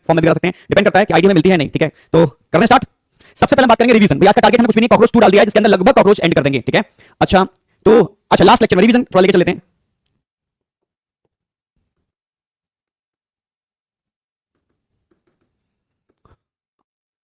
Form में भी करा सकते हैं, डिपेंड करता है कि आईडी में मिलती है नहीं। ठीक है, तो करने स्टार्ट। सबसे पहले बात करेंगे रिवीजन। आज का टारगेट हमने कुछ भी नहीं, कॉकरोच 2 डाल दिया है जिसके अंदर लगभग कॉकरोच एंड कर देंगे। ठीक है, अच्छा लास्ट लेक्चर में रिवीजन थोड़ा लेके चल लेते हैं।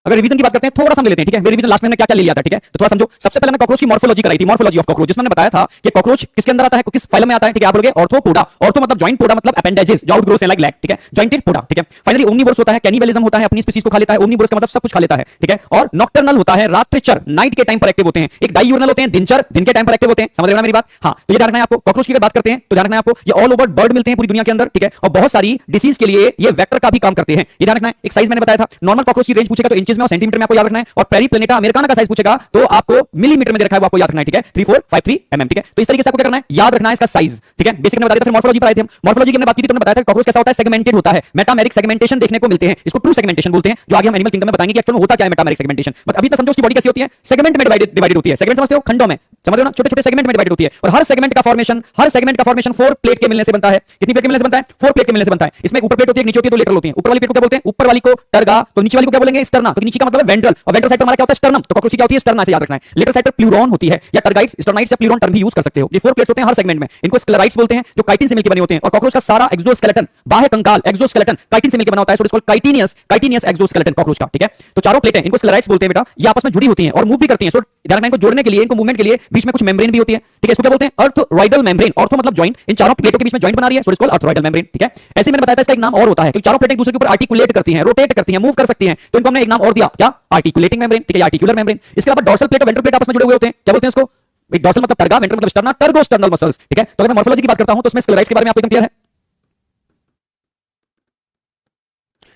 अगर रिवीजन की बात करते हैं, थोड़ा सा ले लेते हैं। ठीक है, मेरे रिवीजन लास्ट में क्या क्या ले लिया था। ठीक है, तो थोड़ा समझो। सबसे पहले हमने कॉकरोच की मॉर्फोलॉजी कराई थी, मॉर्फोलॉजी ऑफ कॉकरोच, जिसमें हमने बताया था कि कॉकरोच किसके अंदर आता है, किस फाइलम में आता है। ठीक है, आप बोलोगे ऑर्थोपोडा। ऑर्थो मतलब जॉइंट, पोडा मतलब अपेंडेजेस जो आउटग्रोस है लाइक लैग। ठीक है, जॉइंटेड पोडा। ठीक है, फाइनली ओमनीवोरस होता है, कैनिबलिज्म होता है, अपनी स्पीशीज को खा लेता है। ओमनीवोरस का मतलब सब कुछ खा लेता है। ठीक है, और नॉक्टर्नल होता है, रात्रिचर, नाइट के टाइम पर एक्टिव होते हैं। एक डाइयूरनल होते हैं, दिनचर, दिन के टाइम पर एक्टिव होते हैं। समझ रहे हो ना मेरी बात? हां, तो ये ध्यान रखना है आपको। कॉकरोच की अगर बात करते हैं तो ध्यान रखना है आपको, ये ऑल ओवर बर्ड मिलते हैं पूरी दुनिया के अंदर। ठीक है, और बहुत सारी डिसीज के लिए ये वेक्टर का भी काम करते हैं। ये ध्यान रखना है। एक साइज मैंने बताया था, नॉर्मल कॉकरोच की रेंज पूछेगा तो इंचेस में और सेंटीमीटर में आपको याद रखना है, और पेरीप्लेनेटा अमेरिकाना का साइज पूछेगा तो आपको मिलीमीटर में दे रखा है, वो आपको याद रखना है। ठीक है, 3453 mm। ठीक है, तो इस तरीके से आपको क्या करना है, याद रखना है इसका साइज। ठीक है, बेसिक में बता दिया था। फिर मॉर्फोलॉजी पर आए थे हम। मॉर्फोलॉजी की हमने बात की थी तो हमने बताया था कॉकरोच कैसा होता है, सेगमेंटेड होता है, मेटामेरिक सेगमेंटेशन देखने को मिलते हैं। इसको ट्रू सेगमेंटेशन बोलते हैं, जो आगे हम एनिमल किंगडम में बताएंगे कि एक्चुअल में होता क्या है मेटामेरिक सेगमेंटेशन। बट अभी तो समझो उसकी बॉडी कैसी होती है, सेगमेंट में डिवाइडेड होती है। सेगमेंट समझते हो, खंडों में, समझ रहे हो ना, छोटे छोटे सेगमेंट में डिवाइड होती है। और हर सेगमेंट का फॉर्मेशन 4 प्लेट के मिलने से बनता है। कितनी प्लेट के मिलने से बनता है? 4 प्लेट के मिलने से बनता है। इसमें ऊपर प्लेट होती है, नीचे होती है, 2 लेटरल होती है। ऊपर वाली प्लेट को क्या बोलते हैं? ऊपर वाली को टर्गा, तो नीचे वाली को क्या बोलेंगे? स्टर्ना। तो नीचे का मतलब है वेंट्रल, और वेंट्रल साइड पर हमारा क्या होता है? स्टर्नम। तो कॉकरोच की क्या होती है? स्टर्ना से याद रखना है। लेटर साइड पर प्लूरॉन होती है, या टर्गाइट्स, स्टर्नाइट्स या प्लूरॉन टर्म भी यूज कर सकते हो। ये 4 प्लेट्स होते हैं हर सेगमेंट में। इनको स्क्लेराइट्स बोलते हैं, जो काइटिन से मिलकर बने होते हैं। और कॉकरोच का सारा एक्सोस्केलेटन, बाह्य कंकाल, एक्सोस्केलेटन काइटिन से मिलकर बना होता है। So it's called chitinous exoskeleton cockroach का। ठीक है, तो चारों प्लेटें, इनको स्क्लेराइट्स बोलते हैं बेटा। ये आपस में जुड़ी होती हैं और मूव भी करती हैं। सो ध्यान रखना, इनको जोड़ने के लिए, इनको मूवमेंट के लिए बीच में कुछ मेम्ब्रेन भी होती है। ठीक है, इसको क्या बोलते हैं? अर्थोरॉइडल मेम्ब्रेन। ऑर्थो मतलब जॉइंट, इन चारों प्लेटों के बीच में जॉइंट बना रही है, सो इट्स कॉल्ड अर्थोरॉइडल मेम्ब्रेन। ठीक है, ऐसे मैंने बताया था इसका एक नाम और होता है, क्योंकि चारों प्लेटें एक दूसरे के ऊपर आर्टिकुलेट करती हैं, रोटेट करती हैं, मूव कर सकती हैं, तो इनको हमने एक नाम और दिया, क्या? Articulating membrane. ठीक है, आर्टिकुलर मेम्ब्रेन। इसके अलावा डॉर्सल प्लेट और वेंट्रल प्लेट आपस में जुड़े हुए होते हैं, क्या बोलते हैं इसको? एक डॉर्सल मतलब टर्गा, वेंट्रल मतलब स्टर्ना, टर्गोस्टर्नल मसल्स। ठीक है, तो अगर मैं मॉर्फोलॉजी की बात करता हूं तो इसमें स्क्लेराइट्स के बारे में आपको एकदम क्लियर है।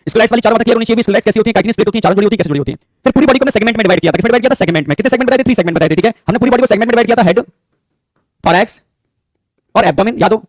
स्क्लेराइट्स वाली चार बातें क्लियर होनी चाहिए। स्क्लेराइट्स कैसी होती है, काइटिनस प्लेट होती है, चारों जुड़ी होती है, कैसे जुड़ी होती है। फिर पूरी बॉडी को हमने सेगमेंट में डिवाइड किया था। किसमें डिवाइड किया था? सेगमेंट में। कितने सेगमेंट बताए थे? 3 सेगमेंट बताए थे। ठीक है, हमने पूरी बॉडी को सेगमेंट में डिवाइड किया था, हेड, थोरैक्स और एब्डोमेन। याद हो,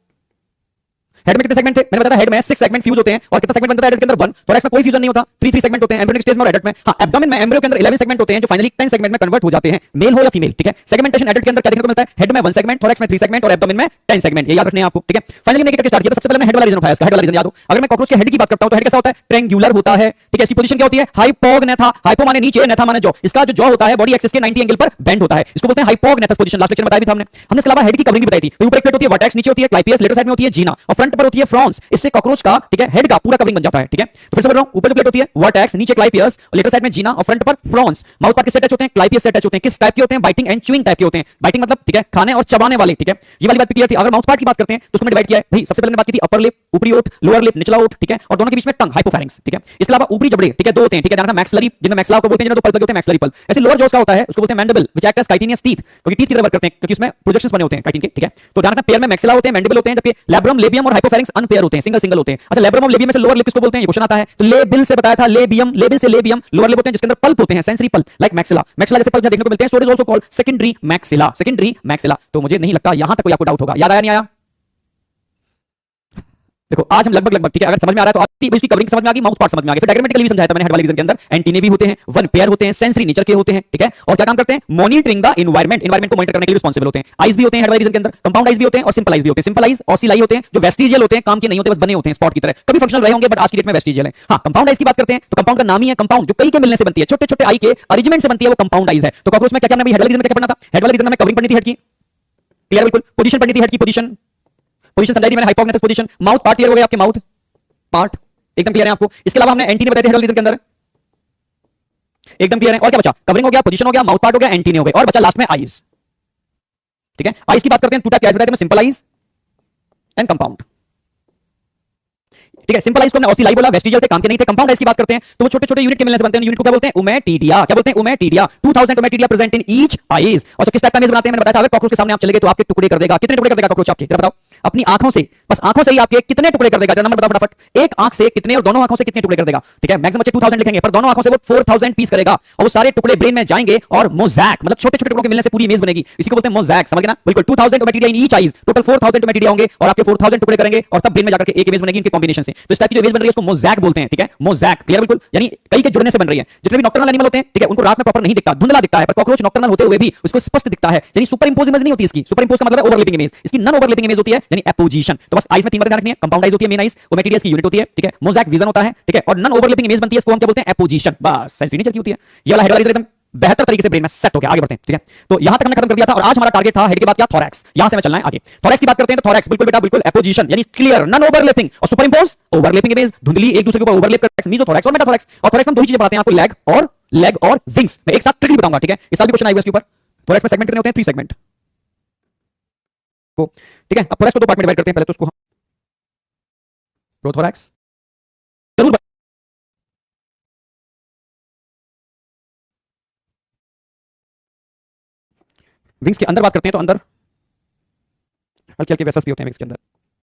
हेड में कितने सेगमेंट थे? मैंने बताया था हेड में 6 सेगमेंट फ्यूज होते हैं, और कितना सेगमेंट बनता है हेड के अंदर? 1। थोरैक्स में कोई फ्यूजन नहीं होता, 3 सेगमेंट होते हैं एम्ब्रियोनिक स्टेज में और एडल्ट में। हां, एब्डोमेन में, एम्ब्रियो के अंदर 11 सेगमेंट होते हैं, जो फाइनली 10 सेगमेंट में कन्वर्ट हो जाते हैं, मेल हो या फीमेल। ठीक है, सेगमेंटेशन एडल्ट के अंदर क्या देखने को मिलता है? हेड में 1 सेगमेंट, थोरैक्स में 3 सेगमेंट और एब्डोमेन में 10 सेगमेंट। ये याद रखने हैं आपको। ठीक है, फाइनली मैंने स्टार्ट किया था। सबसे पहले मैं हेड वाला रीजन उठाया, इसका हेड वाला रीजन याद हो। अगर मैं कॉकरोच के हेड की बात करता हूं तो हेड कैसा होता है? ट्रायंगुलर होता है। ठीक है, इसकी पोजीशन क्या होती है? हाइपोगनेथा। हाइपो माने नीचे, नेथा माने जॉ। इसका जो जॉ होता है बॉडी एक्सिस के 90 एंगल पर बेंड होता है, इसको बोलते हैं हाइपोगनेथस पोजीशन। लास्ट लेक्चर में बताया भी था हमने। इसके अलावा हेड की कवरिंग भी बताई थी। ऊपर एक प्लेट होती है वर्टेक्स, नीचे होती है क्लाइपियस, लेटर साइड में होती है जीना, और फ्रंट पर होती है फ्रॉन्स। इससे कॉकरोच का, ठीक है, हेड का पूरा कवरिंग बन जाता है। ठीक है, तो फिर से बोल रहा हूं, ऊपर जो प्लेट होती है वर्टेक्स, नीचे क्लाइपियस, लेटर साइड में जीना, और फ्रंट पर फ्रॉन्स। माउथ पार्ट किससे अटैच होते हैं? क्लाइपियस से अटैच होते हैं। किस टाइप के होते हैं? बाइटिंग एंड च्यूइंग टाइप के होते हैं। बाइटिंग मतलब, ठीक है, खाने और चबाने वाले। ठीक है, ये वाली बात क्लियर थी। अगर माउथ पार्ट की बात करते हैं तो उसमें डिवाइड किया है भाई। सबसे पहले बात की थी अपर लिप, ऊपरी ओठ, लोअर लिप, निचला ओठ। ठीक है, और दोनों के बीच में टंग, हाइपोफैरिंक्स। ठीक है, इसके अलावा ऊपरी जबड़े, ठीक है, 2 होते हैं। ठीक है, जानना मैक्सिलरी, जिनमें मैक्सिला को बोलते हैं, जिन्हें 2 पल्प लगे होते हैं, मैक्सिलरी पल्प। ऐसे लोअर जॉस का होता है, उसको बोलते हैं mandible, which act as chitinous teeth, क्योंकि टीथ की तरह वर्क करते हैं, क्योंकि इसमें प्रोजेक्शंस बने होते हैं काइटिन के। ठीक है, तो जानना पेयर में मैक्सिला होते हैं, मैंडिबल होते हैं, जबकि लैब्रम, लेबियम और हाइपोफैरिंक्स अनपेयर होते हैं, सिंगल सिंगल होते हैं। अच्छा, लैब्रम और लेबियम में से लोअर लिप किसको बोलते हैं? ये क्वेश्चन आता है। तो लेबिल से बताया था, लेबियम, लेबिल से लेबियम, लोअर लिप होते हैं जिसके अंदर पल्प होते हैं, sensory pulp, like maxilla. Maxilla जैसे पल्प देखने को मिलते हैं, so it is also called secondary maxilla. Secondary maxilla. तो मुझे नहीं लगता यहां तक कोई आपको डाउट होगा। याद आया नहीं आया? देखो, आज हम लगभग, ठीक है, अगर समझ में आ रहा है तो आपकी इसकी कवरिंग समझ में आ गई, माउथ पार्ट समझ में आ गया। फिर डायग्रामेटिकली भी समझाया था मैंने हेड वाले रीजन के अंदर एंटीने भी होते हैं, 1 पेयर होते हैं, सेंसरी नेचर के होते हैं। ठीक है, और क्या काम करते हैं? मॉनिटरिंग द एनवायरनमेंट, एनवायरनमेंट को मॉनिटर करने के लिए रिस्पांसिबल होते हैं। आईज भी होते हैं हेड वाले रीजन के अंदर, कंपाउंड आईज भी होते हैं और सिंपल आईज भी होते हैं। सिंपल आईज ऑसिलाई होते हैं, जो वेस्टिजियल होते हैं, काम के नहीं होते, बस बने होते हैं स्पॉट की तरह, कभी फंक्शनल रहे होंगे बट आज की डेट में वेस्टिजियल है। हां, कंपाउंड आईज की बात करते हैं तो कंपाउंड का नाम ही है कंपाउंड, जो कई के मिलने से बनती है, छोटे छोटे आई के अरेंजमेंट से बनती है, वो कंपाउंड आईज है। तो कॉकरोच में क्या करना है? हेड वाले रीजन में क्या पढ़ना था? हेड वाले रीजन में कवरिंग पढ़नी थी हेड की, क्लियर बिल्कुल। पोजीशन पढ़नी थी हेड की, पोजीशन समझाई थी मैंने, हाइपोगनेथस पोजीशन। माउथ पार्ट क्लियर हो गया आपके, माउथ पार्ट एकदम क्लियर है आपको। इसके अलावा हमने एंटीने बताए थे हेड वाले रीजन के अंदर, एकदम क्लियर है। और क्या बचा? कवरिंग हो गया, पोजीशन हो गया, माउथ पार्ट हो गया, एंटीने हो गए, और बचा लास्ट में आईज। ठीक है, आईज की बात करते हैं, 2 टाइप के आईज बताए थे, सिंपल आईज एंड कंपाउंड। ठीक है, सिंपल आईज को हमने ऑसिलाई बोला, वेस्टिजियल थे, काम के नहीं थे। कंपाउंड आईज की बात करते हैं तो वो छोटे छोटे यूनिट के मिलने से बनते हैं। यूनिट को क्या बोलते हैं? ओमेटिडिया। क्या बोलते हैं? Ommatidia. 2000 ommatidia present in each eyes. और तो किस टाइप का इमेज बनाते हैं? मैंने बताया था, अगर कॉकरोच के सामने आप चले गए तो आपके टुकड़े कर देगा। कितने टुकड़े कर देगा कॉकरोच आपके? जरा बताओ अपनी आंखों से, बस आंखों से ही आपके कितने टुकड़े कर देगा? जरा नंबर बताओ फटाफट। एक आंख से कितने और दोनों आंखों से कितने टुकड़े कर देगा? ठीक है, मैक्सिमम बच्चे 2000 लिखेंगे, पर दोनों आंखों से वो 4000 पीस करेगा, और वो सारे टुकड़े ब्रेन में जाएंगे और मोज़ैक, मतलब छोटे छोटे टुकड़ों के मिलने से पूरी इमेज बनेगी। इसी को बोलते हैं मोज़ैक। समझ गए ना? बिल्कुल। 2000 ommatidia in each eyes, total 4000 ommatidia होंगे, और आपके 4000 टुकड़े करेंगे, और तब ब्रेन में जाकर के एक इमेज बनेगी इनके कॉम्बिनेशन से। तो इस टाइप की जो इमेज बन रही है उसको मोज़ैक बोलते हैं। ठीक है, मोज़ैक, क्लियर बिल्कुल। यानी कई के जुड़ने से बन रही है। जितने भी नॉक्टर्नल एनिमल होते हैं, ठीक है, उनको रात में प्रॉपर नहीं दिखता, धुंधला दिखता है, पर कॉकरोच नॉक्टर्नल होते हुए भी उसको स्पष्ट दिखता है। यानी सुपर इंपोज इमेज नहीं होती इसकी। सुपर इंपोज का मतलब है ओवरलैपिंग इमेज। इसकी नॉन ओवरलैपिंग इमेज होती है, यानी एपोजिशन। तो बस आइज में 3 बातें ध्यान रखनी है। कंपाउंड आइज होती है, मेन आइज, ओमेटिडियस की यूनिट होती है, ठीक है, मोज़ेक विजन होता है, ठीक है, और नॉन ओवरलैपिंग इमेज बनती है, इसको हम क्या बोलते हैं, एपोजिशन। बस सेंसरी नेचर की होती है। ये वाला हेड वाला एकदम बेहतर तरीके से ब्रेन में सेट हो गया। आगे बढ़ते हैं, ठीक है। तो यहां तक हमने खत्म कर दिया था और आज हमारा टारगेट था हेड के बाद क्या, थोरैक्स। यहां से हमें चलना है आगे। थोरैक्स की बात करते हैं तो थोरैक्स बिल्कुल बेटा बिल्कुल एपोजिशन यानी क्लियर, नॉन ओवरलैपिंग और सुपर इंपोज, ओवरलैपिंग इमेज, धुंधली एक दूसरे के ऊपर ओवरलैप करके मीसोथोरैक्स और मेटाथोरैक्स। और थोरैक्स में दो ही चीजें बताते हैं आपको, लेग और विंग्स। मैं एक साथ ट्रिकली बताऊंगा, ठीक है। इस साल भी क्वेश्चन आएगा इसके ऊपर। थोरैक्स में सेगमेंट कितने होते हैं, 3 सेगमेंट को, ठीक है। अब थोरैक्स को दो पार्ट में डिवाइड करते हैं। पहले तो उसको हम प्रोथोरैक्स जरूर विंग्स के अंदर बात करते हैं तो अंदर हल्के हल्के वेसल्स भी होते हैं विंग्स के अंदर।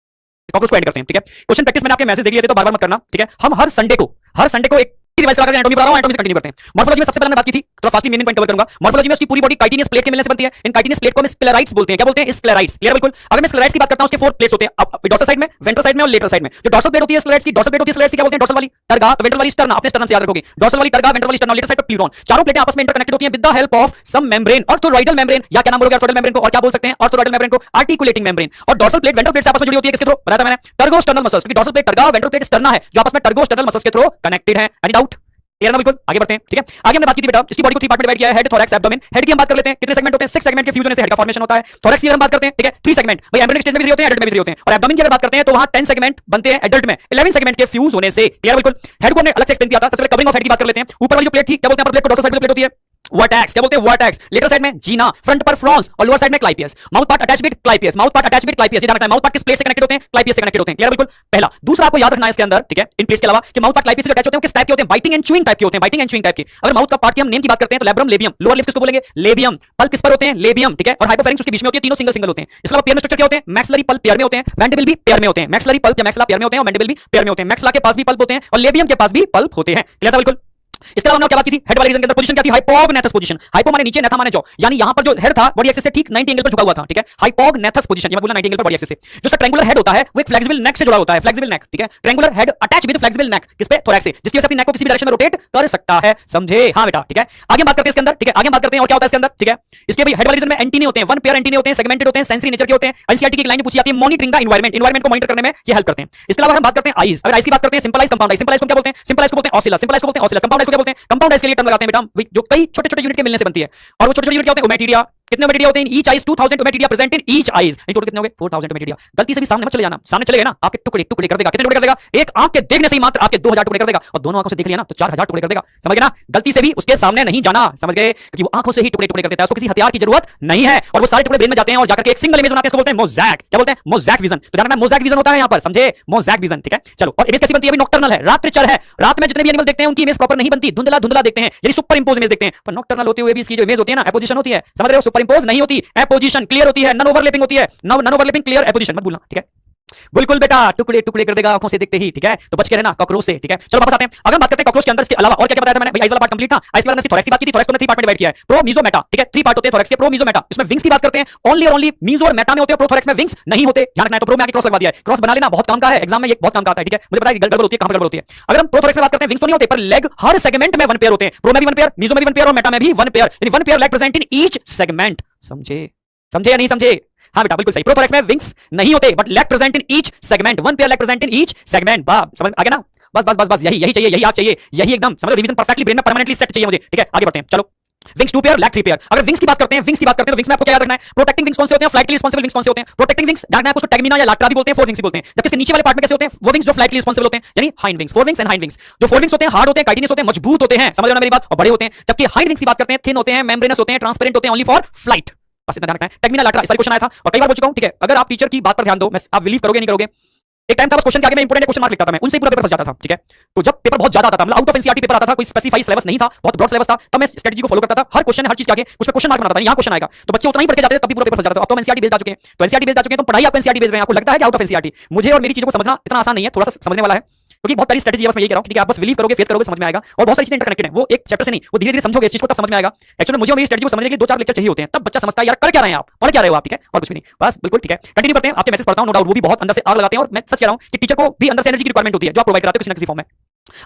कॉकरोच को ऐड करते हैं, ठीक है। क्वेश्चन प्रैक्टिस मैंने आपके मैसेज देख लिए थे तो बार-बार मत करना, ठीक है। हम हर संडे को एक रिवाइज करा कर एनाटॉमी पढ़ा रहा हूं, एनाटॉमी से कंटिन्यू करते हैं। मॉर्फोलॉजी में सबसे पहले मैंने बात की थी, थोड़ा फास्टली मेन पॉइंट कवर करूंगा। मॉर्फोलॉजी में उसकी पूरी बॉडी काइटिनियस प्लेट के मिलने से बनती है। इन काइटिनियस प्लेट को हम स्क्लेराइट्स बोलते हैं। क्या बोलते हैं, स्क्लेराइट्स। क्लियर बिल्कुल। अगर मैं स्क्लेराइट्स की बात करता हूं, उसके 4 प्लेट्स होते हैं, अब डोर्सल साइड में, वेंट्रल साइड में और लेटरल साइड में। जो डोर्सल प्लेट होती है स्क्लेराइट्स की, डोर्सल प्लेट होती है स्क्लेराइट्स की, क्या बोलते हैं, डोर्सल वाली टर्गा, वेंट्रल वाली स्टर्ना, अपने स्टर्नम से याद रखोगे। डोर्सल वाली टर्गा, वेंट्रल वाली स्टर्ना, लेटर साइड पर प्लूरॉन। चारों प्लेटें आपस में इंटरकनेक्टेड होती हैं with the help of some membrane, arthrodial membrane, या क्या नाम बोलोगे ऑर्थोरॉइडल मेम्ब्रेन को, और क्या बोल सकते हैं ऑर्थोरॉइडल मेम्ब्रेन को, आर्टिकुलेटिंग मेम्ब्रेन। और डोर्सल प्लेट वेंट्रल प्लेट से आपस में जुड़ी होती है, किसके थ्रू बताया था मैंने, टर्गोस्टर्नल मसल्स। क्योंकि dorsal plate टर्गा, ventral plate sterna है जो आपस में टर्गोस्टर्नल मसल्स के थ्रू कनेक्टेड है। एनी डाउट, क्लियर ना, बिल्कुल। आगे बढ़ते हैं, ठीक है। आगे हमने बात की थी बेटा, इसकी बॉडी को 3 पार्ट में डिवाइड किया है, हेड, थोरैक्स, एब्डोमेन। हेड की हम बात कर लेते हैं, कितने सेगमेंट होते हैं, 6 सेगमेंट के फ्यूजन से हेड का फॉर्मेशन होता है। थोरैक्स की हम बात करते हैं, ठीक है, 3 सेगमेंट। भाई एम्ब्रियोनिक स्टेज में भी 3 होते हैं, एडल्ट में भी 3 होते हैं। और एब्डोमेन की अगर बात करते हैं तो वहां 10 सेगमेंट बनते हैं एडल्ट में, 11 सेगमेंट के फ्यूज होने से। क्लियर बिल्कुल। हेड को हमने अलग से एक्सप्लेन किया था। सबसे पहले कवरिंग ऑफ हेड की बात कर लेते हैं। ऊपर वाली जो प्लेट थी, क्या बोलते हैं, प्लेट को डोर्सल साइड में प्लेट होती है वर्टेक्स। क्या बोलते हैं, वर्टेक्स। लेटर साइड में जीना, फ्रंट पर फ्रॉन्स और लोअर साइड में clypeus. Mouth part attach with clypeus, mouth part attach with clypeus. ये ध्यान रखना है, माउथ पार्ट किस प्लेट से कनेक्टेड होते हैं, क्लाइपियस से कनेक्टेड होते हैं। क्लियर बिल्कुल। पहला। दूसरा आपको याद रखना है इसके अंदर, ठीक है, इन प्लेट्स के अलावा कि माउथ पार्ट क्लाइपियस से अटैच होते हैं, किस टाइप के होते हैं, बाइटिंग एंड च्यूइंग टाइप के होते हैं, बाइटिंग एंड च्यूइंग टाइप के। अगर माउथ का पार्ट की हम नेम की बात करते हैं तो लैब्रम, लेबियम। लोअर लिप्स किसको बोलेंगे, लेबियम। पल्प किस पर होते हैं, लेबियम, ठीक है। और हाइपोफैरिंक्स उसके बीच में होती है, तीनों सिंगल सिंगल होते हैं। इसके अलावा पेयर में स्ट्रक्चर क्या होते हैं, मैक्सिलरी पल्प पेयर में होते हैं, मैंडिबल भी पेयर में होते हैं। मैक्सिलरी पल्प या मैक्सिला पेयर में होते हैं और मैंडिबल भी पेयर में होते हैं। मैक्सिला के पास भी पल्प होते हैं और लेबियम के पास भी पल्प होते हैं। क्लियर था बिल्कुल। इसके अलावा हमने क्या बात की थी, हेड वाले रीजन के अंदर पोजीशन क्या थी, हाइपोगनेथस पोजीशन। हाइपो माने नीचे, नेथा माने जॉ, यानी यहां पर जो हेड था बॉडी एक्सिस से ठीक 90 एंगल पर झुका हुआ था, ठीक है। हाइपोगनेथस पोजीशन, ये मैं बोला 90 एंगल पर बॉडी एक्सिस से। जो इसका ट्रायंगुलर हेड होता है वो एक फ्लेक्सिबल नेक से जुड़ा होता है, फ्लेक्सिबल नेक, ठीक है। Triangular head attach with flexible neck, किस पे, थोरैक्स से, जिसकी वजह से अपनी नेक को किसी भी डायरेक्शन में रोटेट कर सकता है। समझे, हां बेटा, ठीक है। आगे बात करते हैं इसके अंदर, ठीक है, आगे बात करते हैं और क्या होता है इसके अंदर, ठीक है। इसके भाई हेड वाले रीजन में एंटीनी होते हैं, 1 पेयर एंटीनी होते हैं, सेगमेंटेड होते हैं, सेंसरी नेचर के होते हैं। एनसीईआरटी की एक लाइन पूछी जाती है, मॉनिटरिंग द एनवायरनमेंट, एनवायरनमेंट को मॉनिटर करने में ये हेल्प करते हैं। इसके अलावा हम बात करते हैं आईज। अगर आईज की बात करते हैं, simple eyes, compound eyes. Simple eyes को क्या बोलते हैं, सिंपल आईज को बोलते हैं ऑसिलस, सिंपल आईज को बोलते हैं ऑसिलस। कंपाउंड आईज को क्या बोलते हैं, कंपाउंड आईज के लिए टर्म लगाते हैं बेटा, जो कई छोटे-छोटे यूनिट के मिलने से बनती है। और वो छोटे-छोटे यूनिट क्या होते हैं, ओमेटिडिया। कितने ओमेटिडिया होते हैं, each eyes 2000 ommatidia present in each eyes. Total कितने हो गए, 4000 ओमेटिडिया। गलती से भी सामने मत चले जाना, सामने चले गए ना आपके टुकड़े टुकड़े कर देगा। कितने टुकड़े कर देगा, एक आंख के देखने से ही मात्र आपके 2000 टुकड़े कर देगा, और दोनों आंखों से देख लिया ना तो 4000 टुकड़े कर देगा। समझ गए ना, गलती से भी उसके सामने नहीं जाना, समझ गए, क्योंकि वो आंखों से ही टुकड़े टुकड़े कर देता है, उसको किसी हथियार की जरूरत नहीं है। और वो सारे टुकड़े ब्रेन में जाते हैं और जाकर के एक सिंगल इमेज बनाते हैं, इसको बोलते हैं मोज़ैक। क्या बोलते हैं, मोज़ैक विजन। तो ध्यान रखना, मोज़ैक विजन होता है यहां पर, समझे, मोज़ैक विजन, ठीक है। चलो, और इमेज कैसी बनती है, भी नॉक्टर्नल है, रात्रिचर है। रात में जितने भी एनिमल देखते हैं उनकी इमेज प्रॉपर नहीं बनती, धुंधला धुंधला देखते हैं, यानी सुपर इंपोज इमेज देखते हैं। पर नॉक्टर्नल होते हुए भी इसकी जो इमेज होती है ना, एपोजिशन होती है, समझ रहे हो, सुपर इंपोज नहीं होती, एपोजिशन क्लियर होती है, नॉन ओवरलैपिंग होती है, नॉन ओवरलैपिंग क्लियर एपोजिशन, मत भूलना, ठीक है। बिल्कुल बेटा, टुकड़े टुकड़े कर देगा आंखों से देखते ही, ठीक है। तो बच के रहना कॉकरोच से, ठीक है। चलो वापस आते हैं। अगर हम बात करते हैं कॉकरोच के अंदर इसके अलावा और क्या क्या बताया था मैंने, भाई आइज वाला पार्ट कंप्लीट था। आइज के बाद हमने थोरैक्स की बात की थी, थोरैक्स को 3 पार्ट में डिवाइड किया है, प्रो मीजो मेटा, ठीक है। 3 पार्ट होते हैं थोरैक्स के, प्रो मीजो मेटा। इसमें विंग्स की बात करते हैं, ओनली और ओनली मीजो और मेटा में होते हैं, प्रो थोरैक्स में विंग्स नहीं होते, ध्यान रखना है। तो प्रो में आके क्रॉस लगवा दिया है, क्रॉस बना लेना, बहुत काम का है, एग्जाम में ये बहुत काम का आता है, ठीक है। मुझे पता है गड़बड़ होती है, कहां पर गड़बड़ होती है। अगर हम प्रो थोरैक्स में बात करते हैं, विंग्स तो नहीं होते, पर लेग हर सेगमेंट में 1 पेयर होते हैं। प्रो में भी 1 पेयर, मीजो में भी 1 पेयर और मेटा में भी 1 पेयर, यानी 1 pair leg present in each segment. समझे, समझे या नहीं समझे, हाँ बेटा बिल्कुल सही। प्रोथोरैक्स में विंग्स नहीं होते, but leg present in each segment, 1 pair leg present in each segment. समझ आ गया ना, बस बस बस बस, यही चाहिए, यही आप चाहिए, यही एकदम समझो, रिवीजन परफेक्टली ब्रेन में परमानेंटली सेट चाहिए मुझे, ठीक है। आगे बढ़ते हैं, चलो। Wings 2 pair, leg 3 pair. अगर विंग्स की बात करते हैं, विंग्स की बात करते हैं तो विंग्स में आपको क्या याद रखना है, प्रोटेक्टिंग विंग्स कौन से होते हैं, फ्लाइट के लिए रिस्पांसिबल विंग्स कौन से होते हैं। प्रोटेक्टिंग विंग्स जानना है आपको, टैगमिना या लाट्रा भी बोलते हैं, 4 विंग्स भी बोलते हैं। जबकि इसके नीचे वाले पार्ट में कैसे होते हैं, वो विंग्स जो फ्लाइट के लिए रिस्पांसिबल होते हैं, यानी hind wings, 4 wings and hind wings. जो 4 विंग्स होते हैं हार्ड होते हैं, काइटिनियस होते हैं, मजबूत होते हैं, समझ रहे हो ना मेरी बात, और बड़े होते हैं। जबकि हाइंड विंग्स की बात करते हैं, थिन होते हैं, मेम्ब्रेनस होते हैं, ट्रांसपेरेंट होते हैं, ओनली फॉर फ्लाइट। बस इतना ध्यान रखना है। टैगमिना लाट्रा इस क्वेश्चन आया था और कई बार बोल चुका हूं, ठीक है। अगर आप टीचर की बात पर ध्यान दो, मैं आप बिलीव करोगे नहीं करोगे, एक टाइम था बस क्वेश्चन के आगे मैं इंपोर्टेंट क्वेश्चन मार्क लिखता था, मैं उनसे पूरा पेपर फंस जाता था, ठीक है। तो जब पेपर बहुत ज्यादा आता था, मतलब आउट ऑफ एनसीईआरटी पेपर आता था, कोई स्पेसिफाई सिलेबस नहीं था, बहुत ब्रॉड सिलेबस था, तब मैं स्ट्रेटजी को फॉलो करता था, हर क्वेश्चन हर चीज के आगे कुछ क्वेश्चन मार्क बनाता था, यहां क्वेश्चन आएगा तो बच्चे उतना ही पढ़ के जाते थे, तब भी पूरा पेपर फंस जाता था। अब तो एनसीईआरटी बेस्ड आ चुके हैं, तो एनसीईआरटी बेस्ड आ चुके हैं, तो पढ़ाई आप एनसीईआरटी बेस्ड रहे हैं, आपको लगता है कि आउट ऑफ एनसीईआरटी। मुझे और मेरी चीजों को समझना इतना आसान नहीं है, थोड़ा सा समझने वाला है, क्योंकि बहुत सारी स्ट्रेटजी है, बस मैं ये कह रहा हूं, ठीक है। आप बस बिलीव करोगे, फेथ करोगे, समझ में आएगा। और बहुत सारी चीजें इंटरकनेक्टेड हैं, वो एक चैप्टर से नहीं, वो धीरे-धीरे समझोगे इस चीज को, तब समझ में आएगा। एक्चुअली मुझे और मेरी स्ट्रेटजी को समझने के लिए 2-4 लेक्चर चाहिए होते हैं, तब बच्चा समझता है यार कर क्या रहे हैं आप, पढ़ क्या रहे हो आप, ठीक है, और कुछ भी नहीं, बस बिल्कुल ठीक है। कंटिन्यू करते हैं, आपके मैसेज पढ़ता हूं, नो डाउट वो भी बहुत अंदर से आग लगाते हैं, और मैं सच कह रहा हूं कि टीचर को भी अंदर से एनर्जी की रिक्वायरमेंट होती है, जो आप प्रोवाइड कराते हो किसी न किसी फॉर्म में।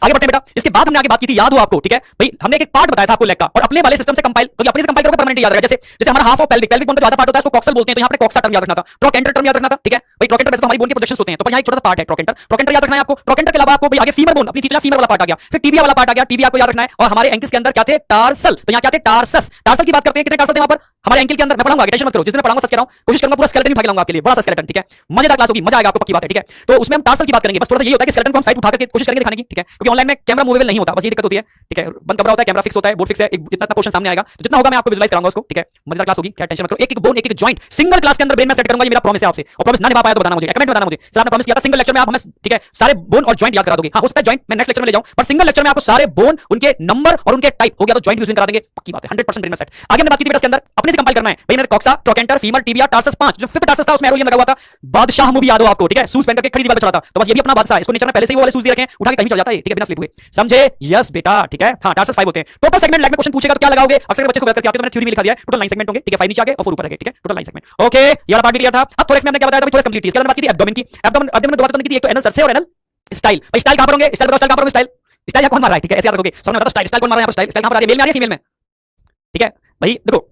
आगे बढ़ते हैं बेटा। इसके बाद हमने आगे बात की थी, याद हो आपको, ठीक है भाई, हमने एक पार्ट बताया था आपको लेग का, और अपने वाले सिस्टम से कंपाइल, क्योंकि अपने से कंपाइल करोगे परमानेंट याद रहेगा। जैसे जैसे हमारा half of pelvic, pelvic bone का जो आधा पार्ट होता है उसको कॉक्सल बोलते हैं, तो यहां पे कॉक्सा टर्म याद रखना था, ट्रोकेंटर टर्म याद रखना था, ठीक है भाई। ट्रोकेंटर वैसे तो हमारी बोन के प्रोजेक्शंस होते हैं, तो यहां एक छोटा सा पार्ट है ट्रोकेंटर, ट्रोकेंटर याद रखना है आपको। ट्रोकेंटर के अलावा आपको भाई आगे फीमर बोन, अपनी फीमर वाला पार्ट आ गया, फिर टीबिया वाला पार्ट आ गया, टीबिया को याद रखना है। और हमारे एंकल्स के अंदर क्या थे, टार्सल, तो यहां क्या थे, टार्सस। टार्सल की बात करते हैं, कितने टार्सल थे वहां पर हमारे एंकल के अंदर, मैं पढ़ाऊंगा, टेंशन मत करो, जिस दिन पढ़ाऊंगा सच कह रहा हूं, कोशिश करूंगा पूरा स्केलेटन उठा के लाऊंगा आपके लिए, बड़ा सा स्केलेटन, ठीक है। मजेदार क्लास होगी, मजा आएगा आपको, पक्की बात है, ठीक है। तो उसमें हम टार्सल की बात करेंगे, बस थोड़ा सा ये होता है कि स्केलेटन को हम साइड उठा के कोशिश करेंगे दिखाने की, ठीक है, क्योंकि ऑनलाइन में कैमरा मूवेबल नहीं होता, बस ये दिक्कत होती है, ठीक है। बंद कमरा होता है, कैमरा फिक्स होता है, बोर्ड फिक्स है, एक जितना पोर्शन सामने आएगा, तो जितना होगा मैं आपको विजुअलाइज कराऊंगा उसको, ठीक है। मजेदार क्लास होगी, क्या टेंशन मत करो। एक एक बोन, एक एक जॉइंट सिंगल क्लास के अंदर ब्रेन में सेट करूंगा, ये मेरा प्रॉमिस है आपसे। और प्रॉमिस ना निभा पाया तो बताना मुझे, कमेंट में बताना मुझे। सर आपने प्रॉमिस किया था सिंगल लेक्चर में आप हमें, ठीक है, सारे बोन और जॉइंट याद करा दोगे। हां, हो सकता है जॉइंट मैं नेक्स्ट लेक्चर में ले जाऊं, पर सिंगल लेक्चर में आपको सारे बोन, उनके नंबर और उनके टाइप हो गया तो जॉइंट यूजिंग करा देंगे, पक्की बात है, 100% ब्रेन में सेट। आगे हमने बात की थी बेटा इसके अंदर अपने से कंपाइल करना है भाई। मैंने coxa, trochanter, femur, tibia, tarsus 5, जो फिफ्थ टार्सस था उसमें एरोलियन लगा हुआ था। बादशाह मूवी याद हो आपको, ठीक है, सूज पहन करके खड़ी दीवार पे चढ़ा था, तो बस ये भी अपना बादशाह है, इसको नीचे में पहले से ही वो वाले सूज दिए रखे हैं, उठा के कहीं चढ़ जाता है, ठीक है, बिना स्लिप हुए, समझे? यस बेटा, ठीक है। हां, टार्सस 5 होते हैं। टोटल सेगमेंट लैग में क्वेश्चन पूछेगा तो क्या लगाओगे? अक्सर बच्चे को याद करके आते हैं, तो मैंने थ्योरी में लिखा दिया है, टोटल 9 सेगमेंट होंगे, ठीक है, 5 नीचे आ गए और 4 ऊपर आ गए, ठीक है, टोटल 9 सेगमेंट। ओके, ये वाला पार्ट भी दिया था। अब थोरेक्स में हमने क्या बताया था, थोरेक्स कंप्लीट थी। इसके बाद बात की थी एब्डोमेन की, एब्डोमेन में दो बातें तो नहीं की थी, एक तो एनल सरसे और एनल स्टाइल। भाई स्टाइल कहां पर होंगे, स्टाइल बताओ, स्टाइल कहां पर होंगे, स्टाइल स्टाइल कौन मार रहा है, ठीक है, ऐसे याद रखोगे, समझ में आता है। स्टाइल कौन मार रहा है यहां पर, स्टाइल कहां पर आ रही है, मेल में आ रही है, फीमेल में, ठीक है भाई, देखो।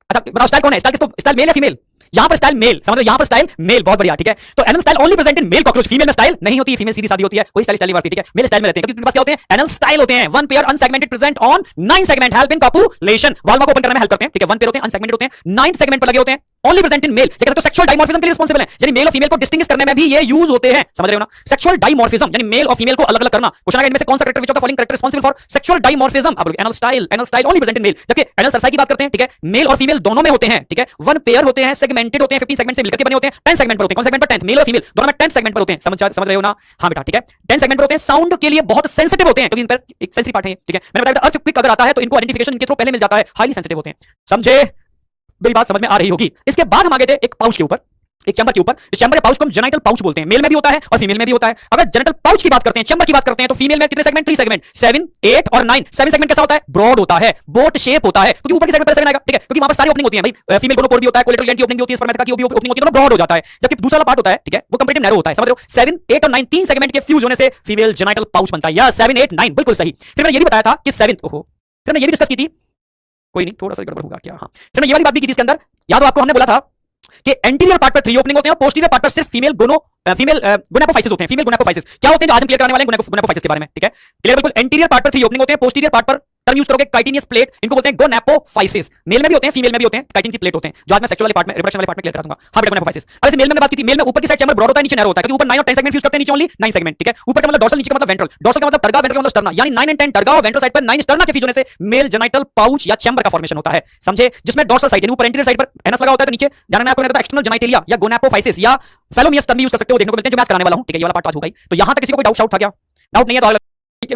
अच्छा बताओ स्टाइल कौन है, स्टाइल किसको, स्टाइल मेल या फीमेल? यहां पर स्टाइल मेल, समझ लो, यहां पर स्टाइल मेल, बहुत बढ़िया, ठीक है। तो anal style only present in male cockroach, female में स्टाइल नहीं होती, फीमेल सीधी सादी होती है, कोई स्टाइल नहीं बढ़ती, ठीक है। मेल स्टाइल में रहते हैं, क्योंकि उनके पास क्या होते हैं, एनल स्टाइल होते हैं, one pair unsegmented present on 9 segment, help in copulation, वाल्वा को ओपन करने में हेल्प करते हैं, ठीक है। वन पेयर होते हैं, अनसेगमेंटेड होते हैं, 9 सेगमेंट पर लगे होते हैं, ओनली प्रेजेंट इन मेल। जैसे तो सेक्सुअल डाइमॉर्फिज्म के लिए रिस्पांसिबल है, यानी मेल और फीमेल को डिस्टिंग्विश करने में भी ये यूज होते हैं, समझ रहे हो ना? सेक्सुअल डाइमॉर्फिज्म यानी मेल और फीमेल को अलग-अलग करना। क्वेश्चन आएगा इनमें से कौन सा character, which of the following character responsible for sexual dimorphism? अब anal style only present in male. जबकि एनल सरसाई की बात करते हैं, ठीक है, मेल और फीमेल दोनों में होते हैं, ठीक है। वन पेयर होते हैं, सेगमेंटेड होते हैं, 15 सेगमेंट से मिलकर के बने होते हैं, 10 सेगमेंट पर होते हैं। कौन सेगमेंट पर, 10th, मेल और फीमेल दोनों में 10 सेगमेंट पर होते हैं, समझ रहे हो ना? हां बेटा, ठीक है, 10 सेगमेंट पर होते हैं, साउंड के लिए बहुत सेंसिटिव होते हैं, क्योंकि इन पर एक सेंसिटिव पार्ट है, ठीक है। मैंने बताया अर्थक्वेक अगर आता है तो इनको आइडेंटिफिकेशन इनके थ्रू पहले मिल जाता है, हाईली सेंसिटिव होते हैं, समझे? मेरी बात समझ में आ रही होगी। इसके बाद हम आगे थे एक पाउच के ऊपर, एक चैम्बर के ऊपर। इस चैम्बर या पाउच को हम जेनिटल पाउच बोलते हैं, मेल में भी होता है और फीमेल में भी होता है। अगर जेनिटल पाउच की बात करते हैं, चैम्बर की बात करते हैं, तो फीमेल में कितने सेगमेंट, 3 सेगमेंट, 7, 8 और 9। 7 सेगमेंट कैसा होता है, ब्रॉड होता है, बोट शेप होता है, क्योंकि ऊपर की साइड पर 7 आएगा, ठीक है, क्योंकि वहां पर सारी ओपनिंग होती है भाई, फीमेल दोनों पोर भी होता है, कोलेटरल ग्लैंड की ओपनिंग भी होती है, स्पर्मेटा की ओपनिंग होती है, दोनों ब्रॉड हो जाता है। जबकि दूसरा वाला पार्ट होता है, ठीक है, वो कंप्लीटली नैरो होता है, समझ रहे हो? 7, 8 और 9 तीन सेगमेंट के फ्यूज होने से फीमेल जेनिटल पाउच बनता है, या 7, 8, 9 बिल्कुल सही। फिर मैंने ये भी बताया था कि 7, ओहो, फिर मैंने ये भी डिस्कस की थी, कोई नहीं, थोड़ा सा गड़बड़ होगा क्या, हाँ। फिर मैं ये वाली बात भी की थी इसके अंदर, याद हो आपको, हमने बोला था कि एंटीरियर पार्ट पर 3 ओपनिंग होते हैं और पोस्टीरियर पार्ट पर सिर्फ फीमेल गोनापोफाइसिस होते हैं, फीमेल गोनापोफाइसिस क्या होते हैं, जो आज हम क्लियर करने वाले हैं गोनापोफाइसिस के बारे में, ठीक है, क्लियर बिल्कुल। एंटीरियर पार्ट पर 3 ओपनिंग होते हैं, पोस्टीरियर पार्ट पर टर्म यूज करोगे काइटिनियस प्लेट, इनको बोलते हैं गोनापोफाइसिस। मेल में भी होते हैं, फीमेल में भी होते हैं, काइटिन की प्लेट होते हैं, जो आज मैं सेक्सुअल वाले पार्ट में, रिप्रोडक्शन वाले पार्ट में क्लियर करा दूंगा। हां बेटा, गोनापोफाइसिस। अब इसे मेल में बात की थी, मेल में ऊपर की साइड चैम्बर ब्रॉड होता है, नीचे नैरो होता है, क्योंकि ऊपर 9 और 10 सेगमेंट फ्यूज करते हैं, नीचे ओनली 9 सेगमेंट, ठीक है। ऊपर का मतलब डॉर्सल, नीचे का मतलब वेंट्रल, डॉर्सल का मतलब टर्गा, वेंट्रल का मतलब स्टर्ना, यानी 9 और 10 टर्गा और वेंट्रल साइड पर 9 स्टर्ना के फ्यूज होने से मेल जेनिटल पाउच या चैम्बर का फॉर्मेशन होता है, समझे? जिसमें डॉर्सल साइड यानी ऊपर एंटीरियर साइड पर एनस लगा होता है, तो नीचे जानना है आपको, एक्सटर्नल जेनिटलिया या गोनापोफाइसिस या फेलोमियस टर्म यूज कर सकते हो, देखने को मिलते हैं, जो मैं कराने वाला हूं, ठीक है। ये वाला पार्ट आज होगा ही, तो यहां तक किसी को कोई डाउट था क्या? डाउट नहीं है तो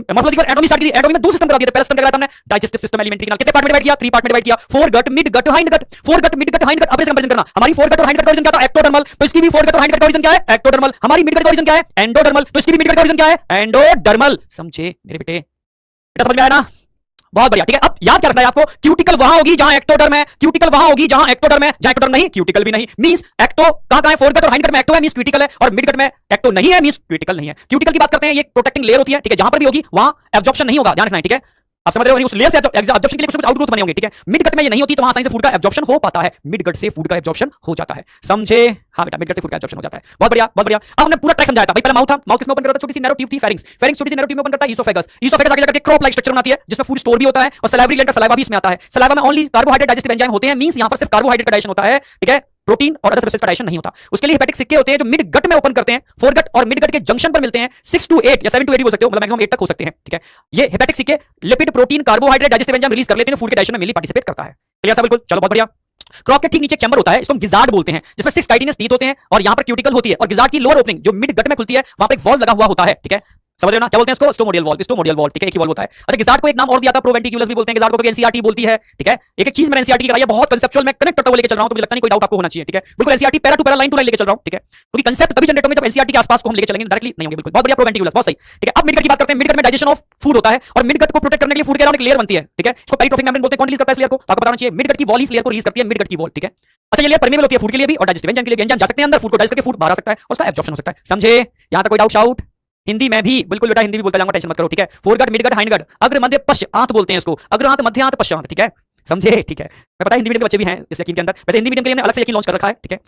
मॉर्फोलॉजी पर एटॉमी स्टार्ट की थी, एटॉमी में 2 सिस्टम करा दिए थे। पहला सिस्टम क्या कराया था हमने, डाइजेस्टिव सिस्टम, एलिमेंट्री कैनाल, कितने पार्ट में डिवाइड किया, 3 पार्ट में डिवाइड किया, fore gut, mid gut, hind gut, fore gut, mid gut, hind gut. अब इसे कंपैरिजन करना, हमारी फोर गट और हाइंड गट का ओरिजिन क्या था, एक्टोडर्मल, तो इसकी भी फोर गट और हाइंड गट का ओरिजिन क्या है, एक्टोडर्मल। हमारी मिड गट का ओरिजिन क्या है, एंडोडर्मल, तो इसकी भी मिड गट का ओरिजिन क्या है, एंडोडर्मल, समझे मेरे बेटे? बेटा समझ में आया ना? बहुत बढ़िया, ठीक है। अब याद क्या रखना है आपको, क्यूटिकल वहां होगी जहां एक्टोडर्म है, क्यूटिकल वहां होगी जहां एक्टोडर्म है, जहां एक्टोडर्म नहीं क्यूटिकल भी नहीं, मींस एक्टो कहां है, फोरगट और हाइंडगट में एक्टो है, मींस क्यूटिकल है, और मिडगट में एक्टो नहीं है, मींस क्यूटिकल नहीं है। क्यूटिकल की बात करते हैं, ये प्रोटेक्टिंग लेयर होती है, ठीक है, जहां पर भी होगी वहां एब्जॉर्प्शन नहीं होगा, ध्यान रखना है, ठीक है। आप समझ रहे हो, उस लेयर से एब्जॉर्प्शन के लिए कुछ आउटग्रोथ बने होंगे, ठीक है। मिडगट में ये नहीं होती, तो वहां आसानी से फूड का एब्जॉर्प्शन हो पाता है, मिडगट से फूड का एब्जॉर्प्शन हो जाता है, समझे? हां बेटा, मिडगट से फूड का एब्जॉर्प्शन हो जाता है, बहुत बढ़िया, बहुत बढ़िया। अब हमने पूरा ट्रैक समझाया था भाई। पहला माउथ था, माउथ किसमें ओपन करता है, छोटी सी नैरो ट्यूब थी, फेरिंग्स, फेरिंग्स छोटी सी नैरो ट्यूब में ओपन करता है, ईसोफेगस, ईसोफेगस आगे जाकर क्रॉप लाइक स्ट्रक्चर बनाती है, जिसमें फूड स्टोर भी होता है, और सलाइवरी ग्लैंड का सलाइवा भी इसमें आता है। सलाइवा में ओनली कार्बोहाइड्रेट डाइजेस्टिव एंजाइम होते हैं, मींस यहां पर सिर्फ कार्बोहाइड्रेट का डाइजेशन होता है, ठीक है, प्रोटीन और अदर सब्सटेंस का डाइजेशन नहीं होता। उसके लिए हेपेटिक सिक्के होते हैं, जो मिड गट में ओपन करते हैं, फोरगट और मिड गट के जंक्शन पर मिलते हैं, 6 to 8 या 7 to 8 भी हो सकते हो, मतलब मैक्सिमम 8 तक हो सकते हैं, ठीक है। ये हेपेटिक सिक्के lipid, protein, carbohydrate, digestive enzyme release कर लेते हैं, फूड के डाइजेशन में मेनली पार्टिसिपेट करता है। क्लियर था बिल्कुल? चलो बहुत बढ़िया। क्रॉप के ठीक नीचे चैम्बर होता है, इसको हम गिजार्ड बोलते हैं, जिसमें 6 काइटिनस टीथ होते हैं, और यहां पर क्यूटिकल होती है, और गिजार्ड की लोअर ओपनिंग जो मिड गट में खुलती है, वहां पर एक वॉल्व लगा हुआ होता है, ठीक है, समझ रहे हो ना? क्या बोलते हैं इसको, स्टोमोडियल वॉल्व, स्टोमोडियल वॉल्व, ठीक है, एक ही वॉल्व होता है। अच्छा, गिजार्ड को एक नाम और दिया था, प्रोवेंटिकुलस भी बोलते हैं गिजार्ड को, एनसीईआरटी बोलती है, ठीक है। एक एक चीज मैंने एनसीईआरटी की कराई है, बहुत कांसेप्चुअल मैं कनेक्ट करता हुआ लेके चल रहा हूं, तो मुझे लगता नहीं कोई डाउट आपको होना चाहिए, ठीक है। बिल्कुल NCERT para to para, line to line लेके चल रहा हूं, ठीक है, क्योंकि कांसेप्ट तभी जनरेट होंगे जब एनसीईआरटी के आसपास को हम लेके चलेंगे, डायरेक्टली नहीं होंगे, बिल्कुल। बहुत बढ़िया, प्रोवेंटिकुलस, बहुत सही, ठीक है। अब मिडगट की बात करते हैं। मिडगट में डाइजेशन ऑफ फूड होता है, और मिडगट को प्रोटेक्ट करने के लिए फूड के अराउंड एक लेयर बनती है, ठीक है, इसको पेरिट्रोफिक मेम्ब्रेन बोलते हैं। कौन रिलीज करता है इस लेयर को, आपको बताना चाहिए, मिडगट की वॉल इस लेयर को रिलीज करती है, मिडगट की वॉल, ठीक है। अच्छा, ये लेयर परमेबल होती है फूड के लिए भी, और डाइजेस्टिव एंजाइम के लिए, एंजाइम जा सकते हैं अंदर, फूड को डाइजेस्ट करके फूड बाहर आ सकता है, उसका एब्जॉर्प्शन हो सकता है, समझे? यहां तक कोई डाउट शाउट? हिंदी में भी बिल्कुल बेटा हिंदी भी बोलता जाऊंगा, टेंशन मत करो, ठीक है। फोरगट, मिडगट, हाइंडगट, अग्र मध्य पश्च आंत बोलते हैं इसको, अग्र आंत मध्य आंत पश्च आंत, ठीक है, समझे, ठीक है। मैं पता है हिंदी मीडियम के बच्चे भी हैं इस यकीन के अंदर, वैसे हिंदी मीडियम के लिए हमने अलग से यकीन लॉन्च कर रखा है, ठीक है,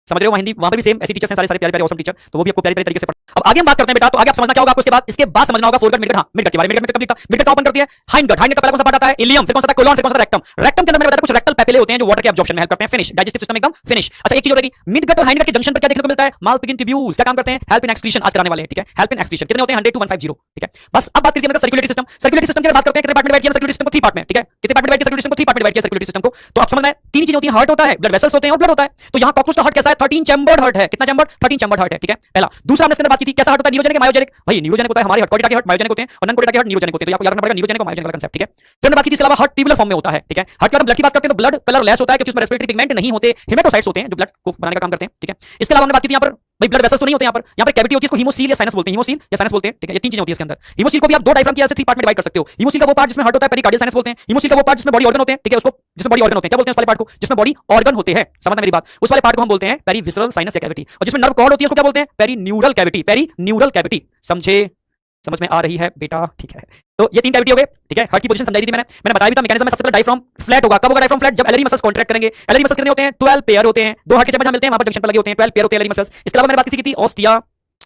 समझ रहे हो, हिंदी वहां पर भी सेम ऐसी टीचर्स हैं, सारे सारे प्यारे प्यारे ऑसम टीचर, तो वो भी आपको प्यारे प्यारे तरीके से अब आगे हम बात करते हैं बेटा, तो आगे आप समझना क्या होगा आपको इसके बाद समझना होगा फोरगट मिडगट, हां मिडगट के बारे में। मिडगट में कब मिडगट ओपन करती है, हाइंडगट, हाइंडगट का पहला कौन सा पार्ट आता है, इलियम, फिर कौन सा आता है कोलोन, फिर कौन सा रेक्टम, रेक्टम के अंदर मैंने बताया कुछ रेक्टल पेपिले होते हैं जो वाटर के एब्जॉर्प्शन में हेल्प करते हैं, फिनिश डाइजेस्टिव सिस्टम एकदम फिनिश। अच्छा एक चीज और रहेगी, मिडगट और हाइंडगट के जंक्शन पर क्या देखने को मिलता है, मालपिगिन ट्यूब्यूल्स, क्या काम करते हैं, हेल्प इन एक्सक्रीशन, आज कराने वाले हैं, ठीक है, हेल्प इन एक्सक्रीशन कितने होते हैं 100 to 150, ठीक है। बस अब बात करते हैं सर्कुलेटरी सिस्टम, सर्कुलेटरी सिस्टम की बात करते हैं, कितने पार्ट में डिवाइड किया सर्कुलेटरी सिस्टम को, 3 पार्ट में, ठीक है, कितने पार्ट में डिवाइड किया सर्कुलेटरी सिस्टम को, 3 पार्ट में डिवाइड किया सर्कुलेटरी सिस्टम को। तो आप समझना है तीन चीजें होती हैं, हार्ट होता है, ब्लड वेसल्स होते हैं और ब्लड होता है। तो यहां कॉकरोच का हार्ट कैसा है, 13 चैम्बर्ड हार्ट है, कितना चैम्बर्ड, 13 चैम्बर्ड हार्ट है, ठीक है, पहला। दूसरा हमने इसके अंदर बात की थी कैसा हार्ट होता है, न्यूरोजेनिक मायोजेनिक, भाई न्यूरोजेनिक होता है हमारे हार्ट, कोर्टिका के हार्ट मायोजेनिक होते हैं और नॉन कोर्टिका के हार्ट न्यूरोजेनिक होते हैं, तो आपको याद रखना पड़ेगा न्यूरोजेनिक और मायोजेनिक वाला कांसेप्ट, ठीक है। फिर हमने बात की थी इसके अलावा हार्ट ट्यूबुलर फॉर्म में होता है, ठीक है। हार्ट के बारे में ब्लड की बात करते हैं तो ब्लड कलरलेस होता है क्योंकि उसमें रेस्पिरेटरी पिगमेंट नहीं होते, हेमेटोसाइट्स होते हैं जो ब्लड को बनाने का काम करते हैं, ठीक है। इसके अलावा हमने बात की थी यहां पर भाई ब्लड वेसल्स तो नहीं होते, यहाँ पर कैविटी होती है, इसको हीमोसील या साइनस बोलते हैं, हीमोसील या साइनस बोलते हैं, ठीक है। ये तीन चीजें होती है इसके अंदर। हीमोसील को भी आप दो डायफ्राम की मदद से 3 पार्ट में डिवाइड कर सकते हो। हीमोसील का वो पार्ट जिसमें हार्ट होता है पेरिकार्डियल साइनस बोलते हैं, हीमोसील का वो पार्ट जिसमें बॉडी ऑर्गन होते हैं, ठीक है, उसको जिसमें बॉडी ऑर्गन होते हैं क्या बोलते हैं, उस वाले पार्ट को जिसमें बॉडी ऑर्गन होते हैं, समझना मेरी बात, उस वाले पार्ट को हम बोलते हैं पेरीविसरल साइनस या कैविटी। और जिसमें नर्व कॉर्ड होती है उसको क्या बोलते हैं, पेरीन्यूरल कैविटी, पेरीन्यूरल कैविटी, समझे, समझ में आ रही है बेटा, ठीक है। तो ये 3 कैविटी हो गए, ठीक है। हार्ट की पोजीशन समझाई थी मैंने बताया भी था मैकेनिज्म में। सबसे पहले डायफ्राम फ्लैट होगा, कब होगा डायफ्राम फ्लैट, जब एलरी मसल्स कॉन्ट्रैक्ट करेंगे। एलरी मसल्स कितने होते हैं, 12 पेयर होते हैं, दो हार्ट के चैम्बर जहां मिलते हैं वहां पर जंक्शन पर लगे होते हैं, 12 पेयर होते हैं एलरी मसल्स। इसके अलावा मैंने बात की थी ऑस्टिया,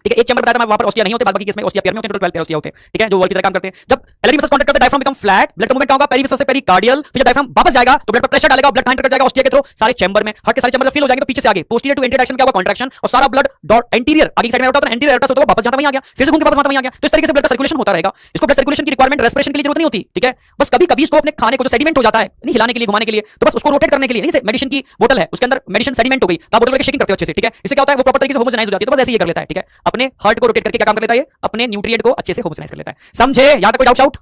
ठीक है, एक चैम्बर बताया था मैं, वहां पर ऑस्टिया नहीं होते, बाकी इसमें ऑस्टिया पेयर में होते हैं, टोटल 12 पेयर ऑस्टिया होते हैं, ठीक है, जो वॉल की तरह काम करते हैं। जब एलरी मसल्स कॉन्ट्रैक्ट करते हैं डायफ्राम बिकम फ्लैट, ब्लड का मूवमेंट क्या होगा, पेरीविसरल से पेरिकार्डियल, फिर जब डायफ्राम वापस जाएगा तो ब्लड पर प्रेशर डालेगा, ब्लड कहां जाएगा, ऑस्टिया के थ्रू सारे चैम्बर में, हार्ट के सारे चैम्बर फिल हो जाएंगे, तो पीछे से आगे पोस्टीरियर टू एंटीरियर डायरेक्शन क्या होगा, कॉन्ट्रैक्शन, और सारा ब्लड एंटीरियर आगे की साइड में होता है, एंटीरियर होता है, वापस जाता वहीं आ गया, फिर से घूम के वापस वहीं आ गया। तो इस तरीके से ब्लड का सर्कुलेशन होता रहेगा। इसको ब्लड सर्कुलेशन की रिक्वायरमेंट रेस्पिरेशन के लिए जरूरत नहीं होती, ठीक है, बस कभी कभी इसको अपने खाने को जो सेडिमेंट हो जाता है नहीं हिलाने के लिए, घुमाने के लिए, तो बस उसको रोटेट करने के लिए, नहीं मेडिसिन की बोतल है उसके अंदर मेडिसिन सेडिमेंट हो गई, तो आप बोतल लेके शेकिंग करते हो अच्छे से, ठीक है, इससे क्या होता है वो प्रॉपर तरीके से होमोजेनाइज हो जाती है, तो बस ऐसे ही कर लेता है, ठीक है, अपने हार्ट को रोटेट करके क्या काम कर लेता है, ये अपने न्यूट्रिएंट को अच्छे से होमोजेनाइज कर लेता है, समझे। यहां तक कोई डाउट शाउट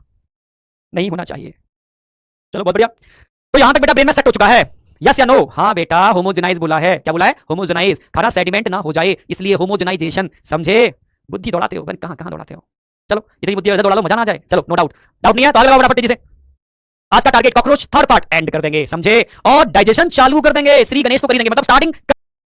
नहीं होना चाहिए, चलो बहुत बढ़िया। तो यहां तक बेटा ब्रेन में सेट हो चुका है, यस या नो, हाँ बेटा होमोजेनाइज बोला है, क्या बोला है, होमोजेनाइज, खाना सेडिमेंट ना हो जाए इसलिए होमोजेनाइजेशन, समझे। बुद्धि दौड़ाते हो, कहां कहां दौड़ाते हो, चलो इतनी बुद्धि दौड़ा लो, मजा ना आ जाए, चलो नो डाउट, डाउट नहीं है तो आगे बढ़ो फटाफट से। आज का target cockroach third part and कर देंगे, समझे, और डाइजेशन चालू कर देंगे, श्री गणेश को कर देंगे, मतलब स्टार्टिंग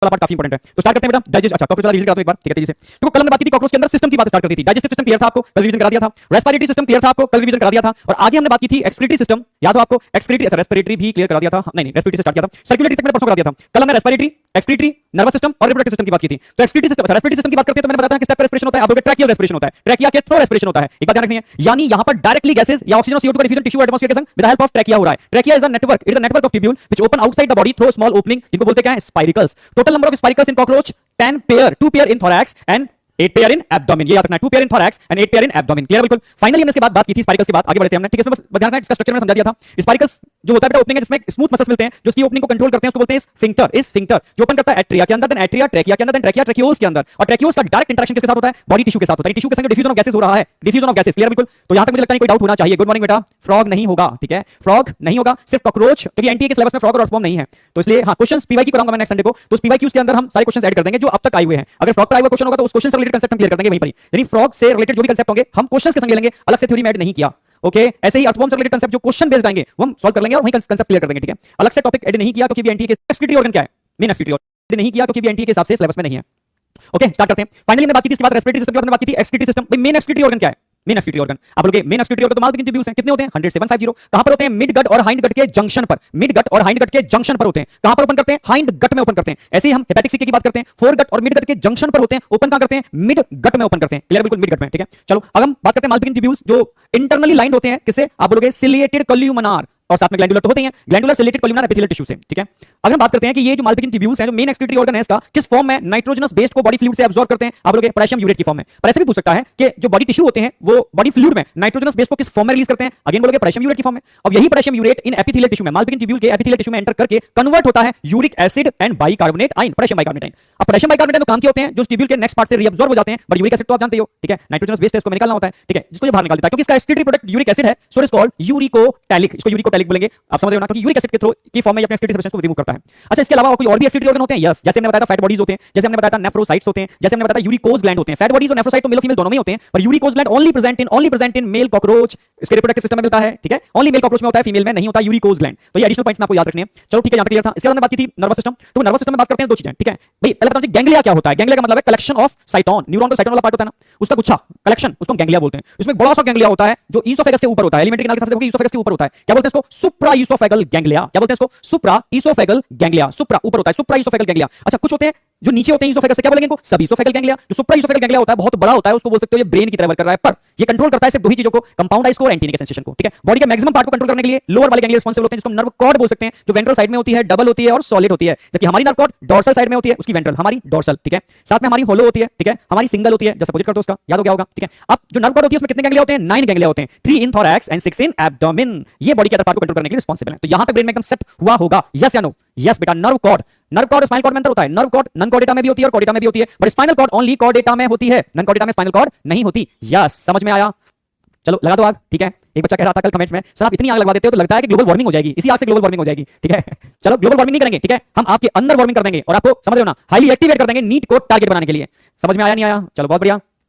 पार्ट काफी इंपॉर्टेंट है। तो स्टार्ट करते हैं बेटा डाइजेस्ट, अच्छा कॉकरोच वाला रिवीजन करा दो एक बार, ठीक है, तेजी से। तो कल हमने बात की थी कॉकरोच के अंदर सिस्टम की बात स्टार्ट करती थी, डाइजेस्टिव सिस्टम क्लियर था आपको, कल रिवीजन करा दिया था, रेस्पिरेटरी सिस्टम क्लियर था आपको, कल रिवीजन करा दिया था, और आगे हमने बात की थी एक्सक्रीटरी सिस्टम, याद हो आपको, एक्सक्रीटरी, अच्छा रेस्पिरेटरी भी क्लियर करा दिया था, नहीं रेस्पिरेटरी से स्टार्ट किया था, सर्कुलेटरी तक मैंने परसों करा दिया था। कल हमने रेस्पिरेटरी, एक्सक्रीटरी, नर्वस सिस्टम और रिप्रोडक्टिव सिस्टम की बात की थी। तो एक्सक्रीटरी सिस्टम, अच्छा रेस्पिरेटरी सिस्टम की बात करते हैं तो मैंने बताया कि स्टेप रेस्पिरेशन होता है, आपको ट्रैकियल रेस्पिरेशन होता है, ट्रैकिया के थ्रू रेस्पिरेशन होता है, एक बात ध्यान रखनी है, यानी यहां पर डायरेक्टली गैसेस या ऑक्सीजन और CO2 का डिफ्यूजन टिश्यू एटमॉस्फेयर के संग with the help of trachea हो रहा है। Trachea is a network, it is a network of tubule which open outside the body through small opening, जिनको बोलते हैं spiracles. Total number of spiracles in cockroach 10 pair, 2 pair in thorax and 8 pair in abdomen, ये याद रखना है, 2 pair in thorax and 8 pair in abdomen, clear बिल्कुल। Finally हमने इसके बाद बात की थी स्पाइरिकल्स की बात, आगे बढ़ते हैं हमने, ठीक है, इसमें ध्यान रखना इसका स्ट्रक्चर मैंने समझा दिया था। स्पाइरिकल्स जो होता है बेटा ओपनिंग है जिसमें स्मूथ मसल्स मिलते हैं जो इसकी ओपनिंग को कंट्रोल करते हैं, उसको बोलते हैं स्फिंक्टर, इस स्फिंक्टर जो ओपन करता है एट्रिया के अंदर, देन एट्रिया ट्रैकिया के अंदर, देन ट्रैकिया ट्रैकियोल्स के अंदर, और ट्रैकियोल्स का डायरेक्ट इंटरेक्शन किसके साथ होता है, बॉडी टिश्यू के साथ होता है, टिश्यू के संग डिफ्यूजन ऑफ गैसेस हो रहा है, डिफ्यूजन ऑफ गैसेस, क्लियर बिल्कुल। तो यहां तक मुझे लगता है कोई डाउट होना चाहिए। गुड मॉर्निंग बेटा, फ्रॉग नहीं होगा, ठीक है, फ्रॉग नहीं होगा, सिर्फ कॉकरोच, क्योंकि एनटीए के सिलेबस में फ्रॉग और अर्थवॉर्म नहीं है, तो इसलिए हां क्वेश्चंस पीवाई की कराऊंगा मैं नेक्स्ट संडे को, तो उस पीवाई क्यूज के अंदर हम सारे क्वेश्चंस ऐड कर देंगे जो अब तक आए हुए हैं। अगर फ्रॉग पर आया हुआ क्वेश्चन होगा तो उस क्वेश्चन से रिलेटेड कांसेप्ट हम क्लियर कर देंगे वहीं पर ही, यानी फ्रॉग से रिलेटेड जो भी कांसेप्ट होंगे हम क्वेश्चंस के संग ले लेंगे, अलग से थ्योरी में ऐड नहीं किया, ओके। ऐसे ही अर्थवॉर्म से रिलेटेड कांसेप्ट जो क्वेश्चन बेस्ड आएंगे वो हम सॉल्व कर लेंगे और वहीं कांसेप्ट क्लियर कर देंगे, ठीक है। अलग से टॉपिक ऐड नहीं किया क्योंकि एनटीए के एक्सक्रीटरी ऑर्गन क्या है, मेन एक्सक्रीटरी ऑर्गन नहीं किया क्योंकि एनटीए के हिसाब से सिलेबस में नहीं है, ओके। स्टार्ट करते हैं। फाइनली हमने बात की थी इसके बाद रेस्पिरेटरी सिस्टम के बाद हमने बात की थी excretory system. Main excretory organ क्या है, मेन एक्सक्रीटरी ऑर्गन, आप बोलोगे मेन एक्सक्रीटरी ऑर्गन तो मालपिगिन ट्यूब्यूल्स हैं, कितने होते हैं 100 से 150, कहां पर होते हैं, मिड गट और हाइंड गट के जंक्शन पर, मिड गट और हाइंड गट के जंक्शन पर होते हैं, कहां पर ओपन करते हैं, हाइंड गट में ओपन करते हैं। ऐसे ही हम हेपेटिक सीके की बात करते हैं, फोर गट और मिड गट के जंक्शन पर होते हैं, ओपन कहां करते हैं, मिड गट में ओपन करते हैं, क्लियर बिल्कुल मिड गट में, ठीक है। चलो अब हम बात करते हैं मालपिगिन ट्यूब्यूल्स जो इंटरनली लाइंड होते हैं, किससे, आप बोलोगे सिलिएटेड कॉल्यूमनार, और साथ में ग्लैंडुलर तो होते हैं, glandular chelated columnar epithelial tissue से, ठीक है। अगर हम बात करते हैं कि ये जो मालपिगिन ट्यूब्यूल्स हैं जो मेन एक्सक्रीटरी ऑर्गन है इसका किस फॉर्म में, नाइट्रोजनस बेस्ड को बॉडी फ्लूइड से एब्जॉर्ब करते हैं, आप लोग पोटेशियम यूरेट की फॉर्म में। पर ऐसे भी पूछ सकता है कि जो बॉडी टिश्यू होते हैं वो बॉडी फ्लूइड में नाइट्रोजनस बेस्ड को किस फॉर्म में रिलीज करते हैं, अगेन बोलोगे पोटेशियम यूरेट की फॉर्म में। अब यही पोटेशियम यूरेट इन एपिथेलियल टिश्यू में, मालपिगिन ट्यूब्यूल के एपिथेलियल टिश्यू में एंटर करके कन्वर्ट होता है uric acid and bicarbonate ion, potassium bicarbonate ion. अब पोटेशियम बाइकार्बोनेट तो काम के होते हैं जो ट्यूब्यूल के नेक्स्ट पार्ट से रीअब्सॉर्ब हो जाते हैं, बट यूरिक एसिड तो आप जानते हो, ठीक है, नाइट्रोजनस बेस्ड है इसको निकालना होता है, ठीक है, जिसको ये बाहर निकाल देता है क्योंकि इसका एक्सक्रीटरी प्रोडक्ट यूरिक एसिड है, so it is called uricotelic, इसको यूरिकोटैलिक बोलेंगे, आप समझ रहे हो ना, क्योंकि यूरिक एसिड के थ्रू की फॉर्म में अपने एक्सक्रीटरी सब्सटेंस को रिमूव करता है। अच्छा इसके अलावा कोई और भी एक्सक्रीटरी ऑर्गन होते हैं, यस, जैसे हमने बताया था फैट बॉडीज होते हैं, जैसे हमने बताया था नेफ्रोसाइट्स होते हैं, जैसे हमने बताया यूरिकोज ग्लैंड होते हैं। फैट बॉडीज और नेफ्रोसाइट तो मेल फीमेल दोनों में होते हैं, पर uricose gland only present in male cockroach इसके रिप्रोडक्टिव सिस्टम में मिलता है, ठीक है। ओनली मेल कॉकरोच में होता है, फीमेल में नहीं होता, यूरिकोज ग्लैंड। तो ये एडिशनल पॉइंट्स में आपको याद रखने हैं। चलो ठीक है, यहां पे क्लियर था। इसके बाद बात की थी नर्वस सिस्टम। तो नर्वस सिस्टम में बात करते हैं दो चीजें, ठीक है भाई। पहले बताओ गैंग्लिया क्या होता है। गैंग्लिया का मतलब है कलेक्शन ऑफ साइटोन। न्यूरॉन का साइटोन वाला पार्ट होता है ना, उसका गुच्छा, कलेक्शन, उसको गैंग्लिया बोलते हैं। इसमें बड़ा सा गैंग्लिया होता है जो ईसोफेगस के ऊपर होता है। एलिमेंट्री कैनाल के साथ देखोगे ईसोफेगस के ऊपर होता है। क्या बोलते हैं इसको? सुप्रा ईसोफेगल गैंग्लिया। क्या बोलते हैं इसको? सुप्रा ईसोफेगल गैंग्लिया। सुप्रा ऊपर होता है, सुप्रा ईसोफेगल गैंग्लिया। अच्छा, कुछ होते हैं जो नीचे होते हैं ईसोफेगस से, क्या बोलेंगे इनको? सब ईसोफेगल गैंग्लिया। जो सुप्रा ईसोफेगल गैंग्लिया होता है बहुत बड़ा होता है, उसको बोल सकते हो ये ब्रेन की तरह वर्क कर रहा है, पर ये कंट्रोल करता है सिर्फ दो ही चीजों को, कंपाउंड आइस को और एंटीनिक सेंसेशन को, ठीक है। बॉडी के मैक्सिमम पार्ट को कंट्रोल करने के लिए लोअर वाले गैंग्लिया रिस्पांसिबल होते हैं, जिसको नर्व कॉर्ड बोल सकते हैं, जो वेंट्रल साइड में होती है, डबल होती है और सॉलिड होती है। जबकि हमारी नर्व कॉर्ड डोर्सल साइड में होती है, उसकी वेंट्रल, हमारी डोर्सल, ठीक है। साथ में हमारी होलो होती है, ठीक है, हमारी सिंगल होती है, जैसे अपोजिट कर दो उसका, याद हो गया होगा, ठीक है। अब जो नर्व कॉर्ड होती है उसमें कितने गैंग्लिया होते हैं? 9 गैंग्लिया होते हैं, 3 इन थोरैक्स एंड 6 इन एब्डोमेन। ये बॉडी के अदर पार्ट को कंट्रोल करने के लिए रिस्पांसिबल है। तो यहां तक ब्रेन में एकदम सेट हुआ होगा, यस या नो? यस बेटा। Nerve cord, nerve cord spinal cord में अंतर होता है। नर्व कॉर्ड नन कॉर्डेटा में भी होती है और कॉर्डेटा में भी होती है, पर स्पाइनल कॉर्ड ओनली कॉर्डेटा में होती है, नन कॉर्डेटा में स्पाइनल कॉर्ड नहीं होती। यस, समझ में आया? चलो लगा दो आग, ठीक है। एक बच्चा कह रहा था कल कमेंट्स में, सर आप इतनी आग लगवा देते हो तो लगता है कि ग्लोबल वार्मिंग हो जाएगी, इसी आग से ग्लोबल वार्मिंग हो जाएगी, ठीक है। चलो ग्लोबल वार्मिंग नहीं करेंगे, ठीक है, हम आपके अंदर वार्मिंग कर देंगे और आपको समझ रहे हो ना, हाईली एक्टिवेट कर देंगे नीट को टारगेट बनाने के लिए। समझ में आया नहीं आया? चलो बहुत बढ़िया।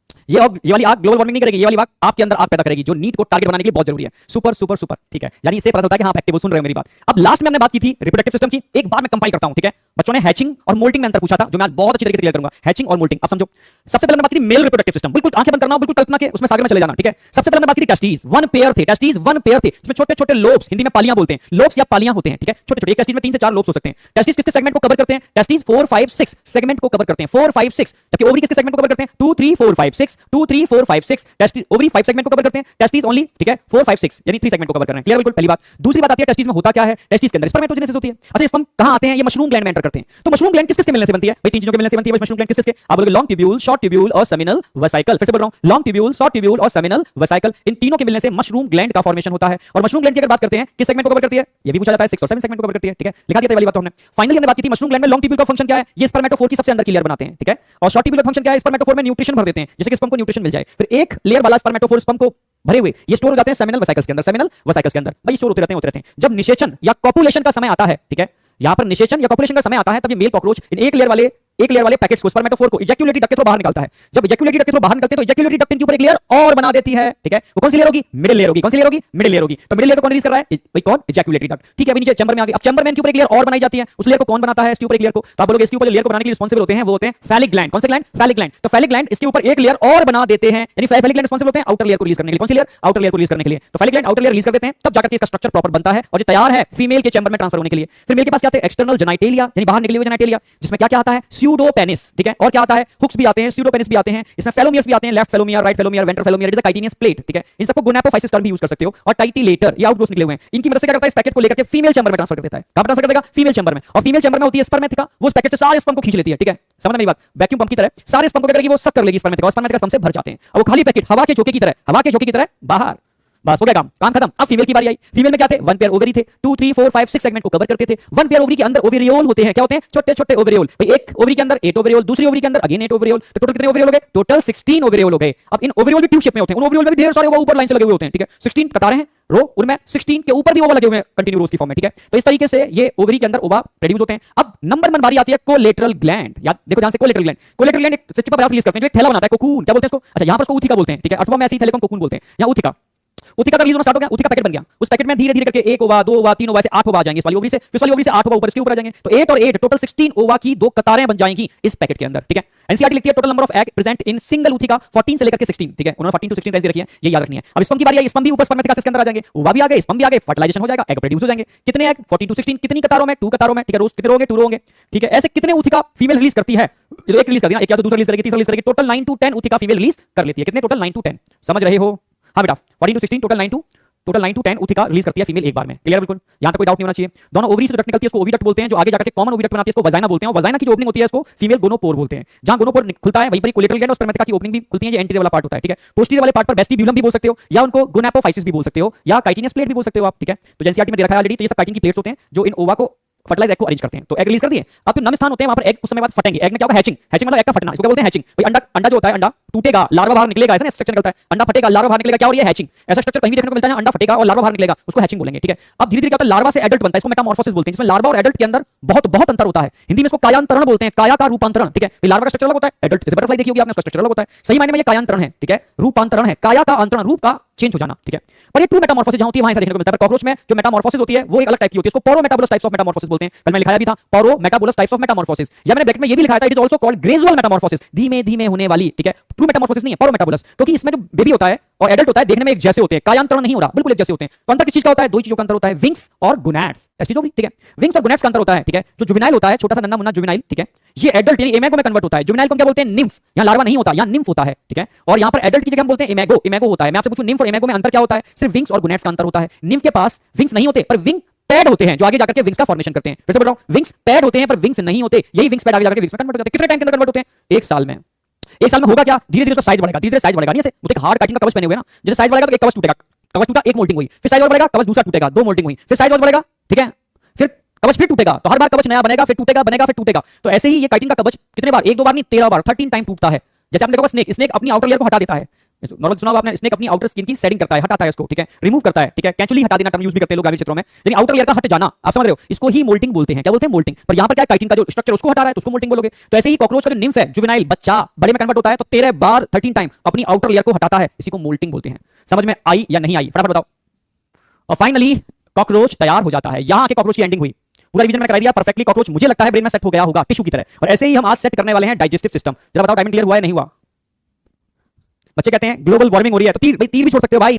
ये वाली आग ग्लोबल वार्मिंग नहीं करेगी, ये वाली आग आपके अंदर आग पैदा करेगी जो नीट को टारगेट बनाने के लिए बहुत जरूरी है। सुपर सुपर सुपर, ठीक है। यानी इससे पता चलता है कि हाँ आप एक्टिव हो, सुन रहे हो मेरी बात। अब लास्ट में हमने बात की थी रिप्रोडक्टिव सिस्टम की, एक बार मैं कंपाइल करता हूं, ठीक है। बच्चों ने हैचिंग और मोल्टिंग में अंतर पूछा था, जो मैं आज बहुत अच्छी तरीके से क्लियर करूंगा। हैचिंग और मोल्टिंग, अब समझो। सबसे पहले बात की थी मेल रिप्रोडक्टिव सिस्टम, बिल्कुल आंखें बंद करना, बिल्कुल कल्पना के उसमें सागर में चले जाना, ठीक है। सबसे पहले बात की थी टेस्टिस, वन पेयर थे, टेस्टिस वन पेयर थे, जिसमें छोटे छोटे लोब्स, हिंदी में पालियां बोलते हैं, लोब्स या पालियां होते हैं, ठीक है, छोटे छोटे। एक टेस्टिस में 3 से 4 लोब्स हो सकते हैं। टेस्टिस किसके सेगमेंट को कवर करते हैं? टेस्टिस 4 5 6 सेगमेंट को कवर करते हैं, 4 5 6। जबकि ओवरी किसके सेगमेंट को कवर करते हैं? 2 3 4 5 6, 2 3 4 5 6। टेस्टिस ओवरी 5 सेगमेंट को कवर करते हैं, टेस्टिस ओनली, ठीक है, 4 5 6 यानी 3 सेगमेंट को कवर कर रहे हैं। क्लियर? बिल्कुल पहली बात। दूसरी बात आती है टेस्टिस में होता क्या है? टेस्टिस के अंदर स्पर्मेटोजेनेसिस होती है। अच्छा, स्पर्म कहां आते हैं? ये मशरूम ग्लैंड में एंटर करते हैं। तो मशरूम ग्लैंड किस किस के मिलने से बनती है भाई? 3 चीजों के मिलने से बनती है मशरूम ग्लैंड। किस किस के? आप बोलोगे लॉन्ग ट्यूब्यूल, शॉर्ट ट्यूब्यूल और सेमिनल वेसिकल। फिर से बोल रहा हूं, लॉन्ग ट्यूब्यूल, शॉर्ट ट्यूब्यूल और सेमिनल वेसिकल, इन तीनों के मिलने से मशरूम ग्लैंड का फॉर्मेशन होता है। और मशरूम ग्लैंड की अगर बात करते हैं किस सेगमेंट को कवर करती है? ये भी पूछा जाता है, 6 और 7 सेगमेंट को कवर करती है, ठीक है। लिखा दिया था वाली बात तो हमने। फाइनली हमने बात की थी मशरूम ग्लैंड में लॉन्ग ट्यूब्यूल का फंक्शन क्या है? ये स्पर्मेटोफोर की सबसे अंदर की लेयर बनाते हैं, ठीक है। और शॉर्ट ट्यूब्यूल का फंक्शन क्या है? स्पर्मेटोफोर में न्यूट्रिशन भर देते हैं, जैसे कि स्पर्म को न्यूट्रिशन मिल जाए। फिर एक लेयर वाला स्पर्मेटोफोर स्पर्म को भरे हुए ये स्टोर हो जाते हैं सेमिनल वेसिकल्स के अंदर, सेमिनल वेसिकल्स के अंदर भाई स्टोर होते रहते हैं। जब निषेचन या कॉपुलेशन का समय आता है, ठीक है, यहां पर निषेचन या कॉपुलेशन का समय आता है, तब ये मेल कॉकरोच इन एक लेयर वाले पैकेट्स को, स्पर्मेटोफोर को इजैक्युलेटरी डक्ट के थ्रू बाहर निकालता है। जब इजैक्युलेटरी डक्ट के थ्रू बाहर निकलते हैं तो इजैक्युलेटरी डक्ट के ऊपर एक लेयर और बना देती है, ठीक है। वो कौन सी लेयर होगी? मिडिल लेयर होगी। कौन सी लेयर होगी? मिडिल लेयर होगी। तो मिडिल लेयर को कौन रिलीज कर रहा है भाई? कौन? इजैक्युलेटरी डक्ट, ठीक है। अभी नीचे चैंबर में आ गई। अब चैंबर में के ऊपर एक लेयर और बनाई जाती है, उस लेयर को कौन बनाता है? इसके ऊपर एक लेयर को। तो आप बोलोगे इसके ऊपर लेयर को बनाने के लिए रिस्पांसिबल होते हैं वो होते हैं फैलिक ग्लैंड। कौन से ग्लैंड? Phallic gland. तो फैलिक ग्लैंड इसके ऊपर एक लेयर और बना देते हैं, यानी फैलिक ग्लैंड रिस्पांसिबल होते हैं आउटर लेयर को रिलीज करने के लिए। कौन सी लेयर? आउटर लेयर को रिलीज करने के लिए। तो phallic gland outer layer release कर देते हैं, तब जाकर के इसका स्ट्रक्चर प्रॉपर बनता है और ये तैयार है फीमेल के चैंबर में ट्रांसफर होने के लिए। फिर मेल के पास क्या आते हैं? एक्सटर्नल जेनिटेलिया, यानी बाहर निकले हुए जेनिटेलिया, जिसमें क्या क्या आता है? स्यूडोपेनिस, ठीक है। और क्या आता है? हुक्स भी आते हैं, स्यूडोपेनिस भी आते हैं, इसमें फेलोमियर्स भी आते हैं, left phallomere, right phallomere, ventral phallomere, it is the chitinous plate, ठीक है। इन सबको गोनापोफाइसिस टर्म भी यूज कर सकते हो। और टाइटिलेटर, ये आउटग्रोथ निकले हुए हैं, इनकी मदद से क्या करता है? इस पैकेट को लेकर के फीमेल चैंबर में ट्रांसफर कर देता है। कहां ट्रांसफर कर देगा? फीमेल चैंबर में। और फीमेल चैंबर में होती है स्पर्मेथिका, वो इस पैकेट से सारे स्पर्म को खींच लेती है, ठीक है। समझ मेरी बात? वैक्यूम पंप की तरह सारे स्पर्म को क्या करेगी? वो सक कर लेगी स्पर्मेथिका, और स्पर्मेथिका स्पर्म से भर जाते हैं। और वो खाली पैकेट हवा के झोंके की तरह, हवा के झोंके की तरह बाहर, बस हो गया काम, काम खत्म। अब फीमेल की बारी आई। फीमेल में क्या थे? 1 पेयर ओवरी थे, 2 3 4 5 6 सेगमेंट को कवर करते थे। 1 पेयर ओवरी के अंदर ओवेरियोल होते हैं। क्या होते हैं? छोटे छोटे ओवेरियोल। भाई एक ओवरी के अंदर 8 ओवेरियोल, दूसरी ओवरी के अंदर अगेन 8 ओवेरियोल, तो टोटल कितने ओवेरियोल हो गए? टोटल 16 ओवेरियोल हो गए। अब इन ओवेरियोल भी ट्यूब शेप में होते हैं, उन ओवेरियोल में भी ढेर सारे ऊपर लाइन से लगे हुए होते हैं, ठीक है। 16 कतारें हैं, रो, उनमें 16 के ऊपर भी ओवा लगे हुए हैं कंटिन्यू रोज की फॉर्म में, ठीक है। तो इस तरीके से ये ओवरी के अंदर ओवा प्रोड्यूस होते हैं। अब नंबर 1 बारी आती है कोलेटरल ग्लैंड। याद देखो ध्यान से, कोलेटरल ग्लैंड। कोलेटरल ग्लैंड एक चिपचिपा रिलीज करते हैं जो एक थैला बनाता है, कोकून। क्या बोलते हैं इसको? अच्छा, यहां पर इसको ऊथिका बोलते हैं, ठीक है। अथवा में ऐसे ही थैले को कोकून बोलते हैं, या ऊथिका। ऊथिका का रिलीज होना स्टार्ट हो गया, ऊथिका पैकेट बन गया। उस पैकेट में धीरे धीरे करके 1 ओवा, 2 ओवा, 3 ओवा, ऐसे 8 ओवा आ जाएंगे इस वाली ओवरी से, फिर वाली ओवरी से 8 ओवा ऊपर इसके ऊपर आ जाएंगे। तो 8 और 8 टोटल 16 ओवा की 2 कतारें बन जाएंगी इस पैकेट के अंदर, ठीक है। एनसीईआरटी लिखती है total number of egg present in single ऊथिका 14 से लेकर के 16, ठीक है। उन्होंने 14 to 16 रेंज दे रखी है, ये याद रखनी है। अब स्पर्म की बारी आई। स्पर्म भी ऊपर स्पर्मेथिका के अंदर आ जाएंगे, ओवा भी आ गए, स्पर्म भी आ गए, फर्टिलाइजेशन हो जाएगा, एग प्रोड्यूस हो जाएंगे। कितने एग? 14 to 16। कितनी कतारों में? 2 कतारों में, ठीक है। रोज कितने होंगे? 2 होंगे, ठीक है। ऐसे कितने ऊथिका फीमेल रिलीज करती है? एक रिलीज कर दिया, एक या तो दूसरा रिलीज करेगी, तीसरा रिलीज करेगी, टोटल 9 to 10 ऊथिका फीमेल रिलीज कर लेती है। कितने? Total 9 to 10। समझ रहे हो? हां बेटा, 14 to 16 टोटल 9 to 10 ऊथिका रिलीज करती है फीमेल एक बार में। क्लियर? बिल्कुल, यहां तक कोई डाउट नहीं होना चाहिए। दोनों ओवरी से डक्ट निकलती है, इसको ओविडक्ट बोलते हैं, जो आगे जाकर के कॉमन ओविडक्ट बनाती है, इसको वजाइना बोलते हैं। और वजाइना की जो ओपनिंग होती है इसको फीमेल गोनोपोर बोलते हैं। जहां गोनोपोर खुलता है वहीं पर कोलेटरल ग्लैंड और स्पर्मेथिका की ओपनिंग भी खुलती है। ये एंटीरियर वाला पार्ट होता है, ठीक है। पोस्टीरियर वाले पार्ट पर वेस्टिब्यूलम भी बोल सकते हो, या उनको गोनापोफाइसिस भी बोल सकते हो, या काइटिनियस प्लेट भी बोल सकते हो आप, ठीक है। तो एनसीईआरटी में दे रखा है ऑलरेडी। तो ये सब काइटिन की प्लेट्स होते हैं जो इन ओवा को फर्टिलाइज एग को अरेंज करते हैं। तो एग रिलीज कर दिए। अब जो नम स्थान होते हैं वहां पर एग कुछ समय बाद फटेंगे। एग में क्या होगा? हैचिंग। हैचिंग मतलब एग का फटना, इसको क्या बोलते हैं? हैचिंग। भाई अंडा जो होता है, अंडा टूटेगा, लार्वा बाहर निकलेगा, ऐसा ना स्ट्रक्चर निकलता है। अंडा फटेगा, लार्वा बाहर निकलेगा, क्या? और ये हैचिंग। ऐसा स्ट्रक्चर कहीं भी देखने को मिलता है, अंडा फटेगा और लार्वा बाहर निकलेगा, उसको हैचिंग बोलेंगे, ठीक है। अब धीरे धीरे क्या होता है? लार्वा से एडल्ट बनता है, इसको मेटामॉर्फोसिस बोलते हैं, जिसमें लार्वा और एडल्ट के अंदर बहुत बहुत अंतर होता है। हिंदी में इसको कायांतरण बोलते हैं, काया का रूपांतरण, ठीक है। लार्वा का स्ट्रक्चर अलग होता है, एडल्ट जैसे बटरफ्लाई देखी होगी आपने, उसका स्ट्रक्चर अलग होता है। सही मायने में ये कायांतरण है, ठीक है, रूपांतरण है। काया का अंतरण, रूप का चेंज हो जाना, ठीक है। पर ये ट्रू मेटामॉर्फोसिस जहां होती है वहां ऐसा देखने को मिलता है। पर कॉकरोच में जो मेटामॉर्फोसिस होती है वो एक अलग टाइप की होती है, इसको पोरो मेटाबोलस टाइप्स ऑफ मेटामॉर्फोसिस बोलते हैं। कल मैंने लिखाया भी था पोरो मेटाबोलस टाइप्स ऑफ मेटामॉर्फोसिस, या मैंने ब्रैकेट में ये भी लिखा था it is also called gradual Metamorphosis, धीमे धीमे होने वाली, ठीक है। ट्रू मेटामॉर्फोसिस नहीं है, पोरो मेटाबोलस, क्योंकि इसमें जो बेबी होता है और एडल्ट होता है देखने में एक जैसे होते हैं, कायांतरण नहीं हो रहा, बिल्कुल एक जैसे होते हैं। तो अंतर किस चीज का होता है? दो ही चीजों का अंतर होता है, विंग्स और गुनैड्स, ऐसी चीज होगी, ठीक है। विंग्स और गुनैड्स का अंतर होता है, ठीक है। जो जुवेनाइल होता है, छोटा सा नन्हा मुन्ना जुवेनाइल, ठीक है, ये एडल्ट यानी इमेगो में कन्वर्ट होता है। जुवेनाइल को क्या बोलते हैं? निम्फ, यहां लार्वा नहीं होता, यहां निम्फ होता है, ठीक है। और यहां पर एडल्ट की जगह हम बोलते हैं इमेगो, इमेगो होता है। मैं आपसे पूछूं निम्फ और इमेगो में अंतर क्या होता है? सिर्फ विंग्स और गुनैड्स का अंतर होता है। निम्फ के पास विंग्स नहीं होते पर विंग पैड होते हैं जो आगे जाकर के विंग्स का फॉर्मेशन करते हैं। फिर से बोल रहा हूं, विंग्स पैड होते हैं पर विंग्स नहीं होते, यही विंग्स पैड आगे जाकर विंग्स में कन्वर्ट हो जाते हैं। कितने टाइम के अंदर कन्वर्ट होते हैं? 1 साल में। 1 साल में होगा क्या? धीरे धीरे उसका साइज बढ़ेगा, धीरे धीरे साइज बढ़ेगा। नहीं ऐसे वो एक हार्ड काइटिन का कवच पहने हुए ना, जैसे साइज बढ़ेगा तो एक कवच टूटेगा, कवच टूटा, एक मोल्डिंग हुई, फिर साइज और बढ़ेगा, कवच दूसरा टूटेगा, 2 मोल्डिंग हुई, फिर साइज और बढ़ेगा, ठीक है, फिर कवच फिर टूटेगा। तो हर बार कवच नया बनेगा, फिर टूटेगा, बनेगा, फिर टूटेगा। तो ऐसे ही ये काइटिन का कवच कितने बार? 1 2 बार नहीं, 13 बार, 13 टाइम टूटता है। जैसे आपने देखा स्नेक, स्नेक अपनी आउटर लेयर को हटा देता है, नॉर्मल सुना होगा आपने, स्नेक अपनी आउटर स्किन की सेटिंग करता है, हटाता है इसको, ठीक है, रिमूव करता है, ठीक है। कैचुअली हटा देना टर्म यूज भी करते हैं लोग ग्रामीण क्षेत्रों में, यानी आउटर लेयर का हट जाना, आप समझ रहे हो, इसको ही मोल्टिंग बोलते हैं। क्या बोलते हैं? मोल्टिंग। पर यहां पर क्या काइटिन का जो स्ट्रक्चर उसको हटा रहा है तो उसको मोल्टिंग बोलोगे। तो ऐसे ही कॉकरोच का जो निम्फ है, जुवेनाइल बच्चा बड़े में कन्वर्ट होता है तो 13 बार 13 टाइम अपनी आउटर लेयर को हटाता है, इसी को मोल्टिंग बोलते हैं। समझ में आई या नहीं आई? फटाफट बताओ। और फाइनली कॉकरोच तैयार हो जाता है। यहां आके कॉकरोच की एंडिंग हुई, पूरा रिवीजन मैंने करा दिया परफेक्टली। कॉकरोच मुझे लगता है ब्रेन में सेट हो गया होगा टिश्यू की तरह, और ऐसे ही हम आज सेट करने वाले हैं डाइजेस्टिव सिस्टम। जरा बताओ डायमंड क्लियर हुआ है नहीं हुआ? बच्चे कहते हैं ग्लोबल वार्मिंग हो रही है, तो तीर भी छोड़ सकते हो भाई।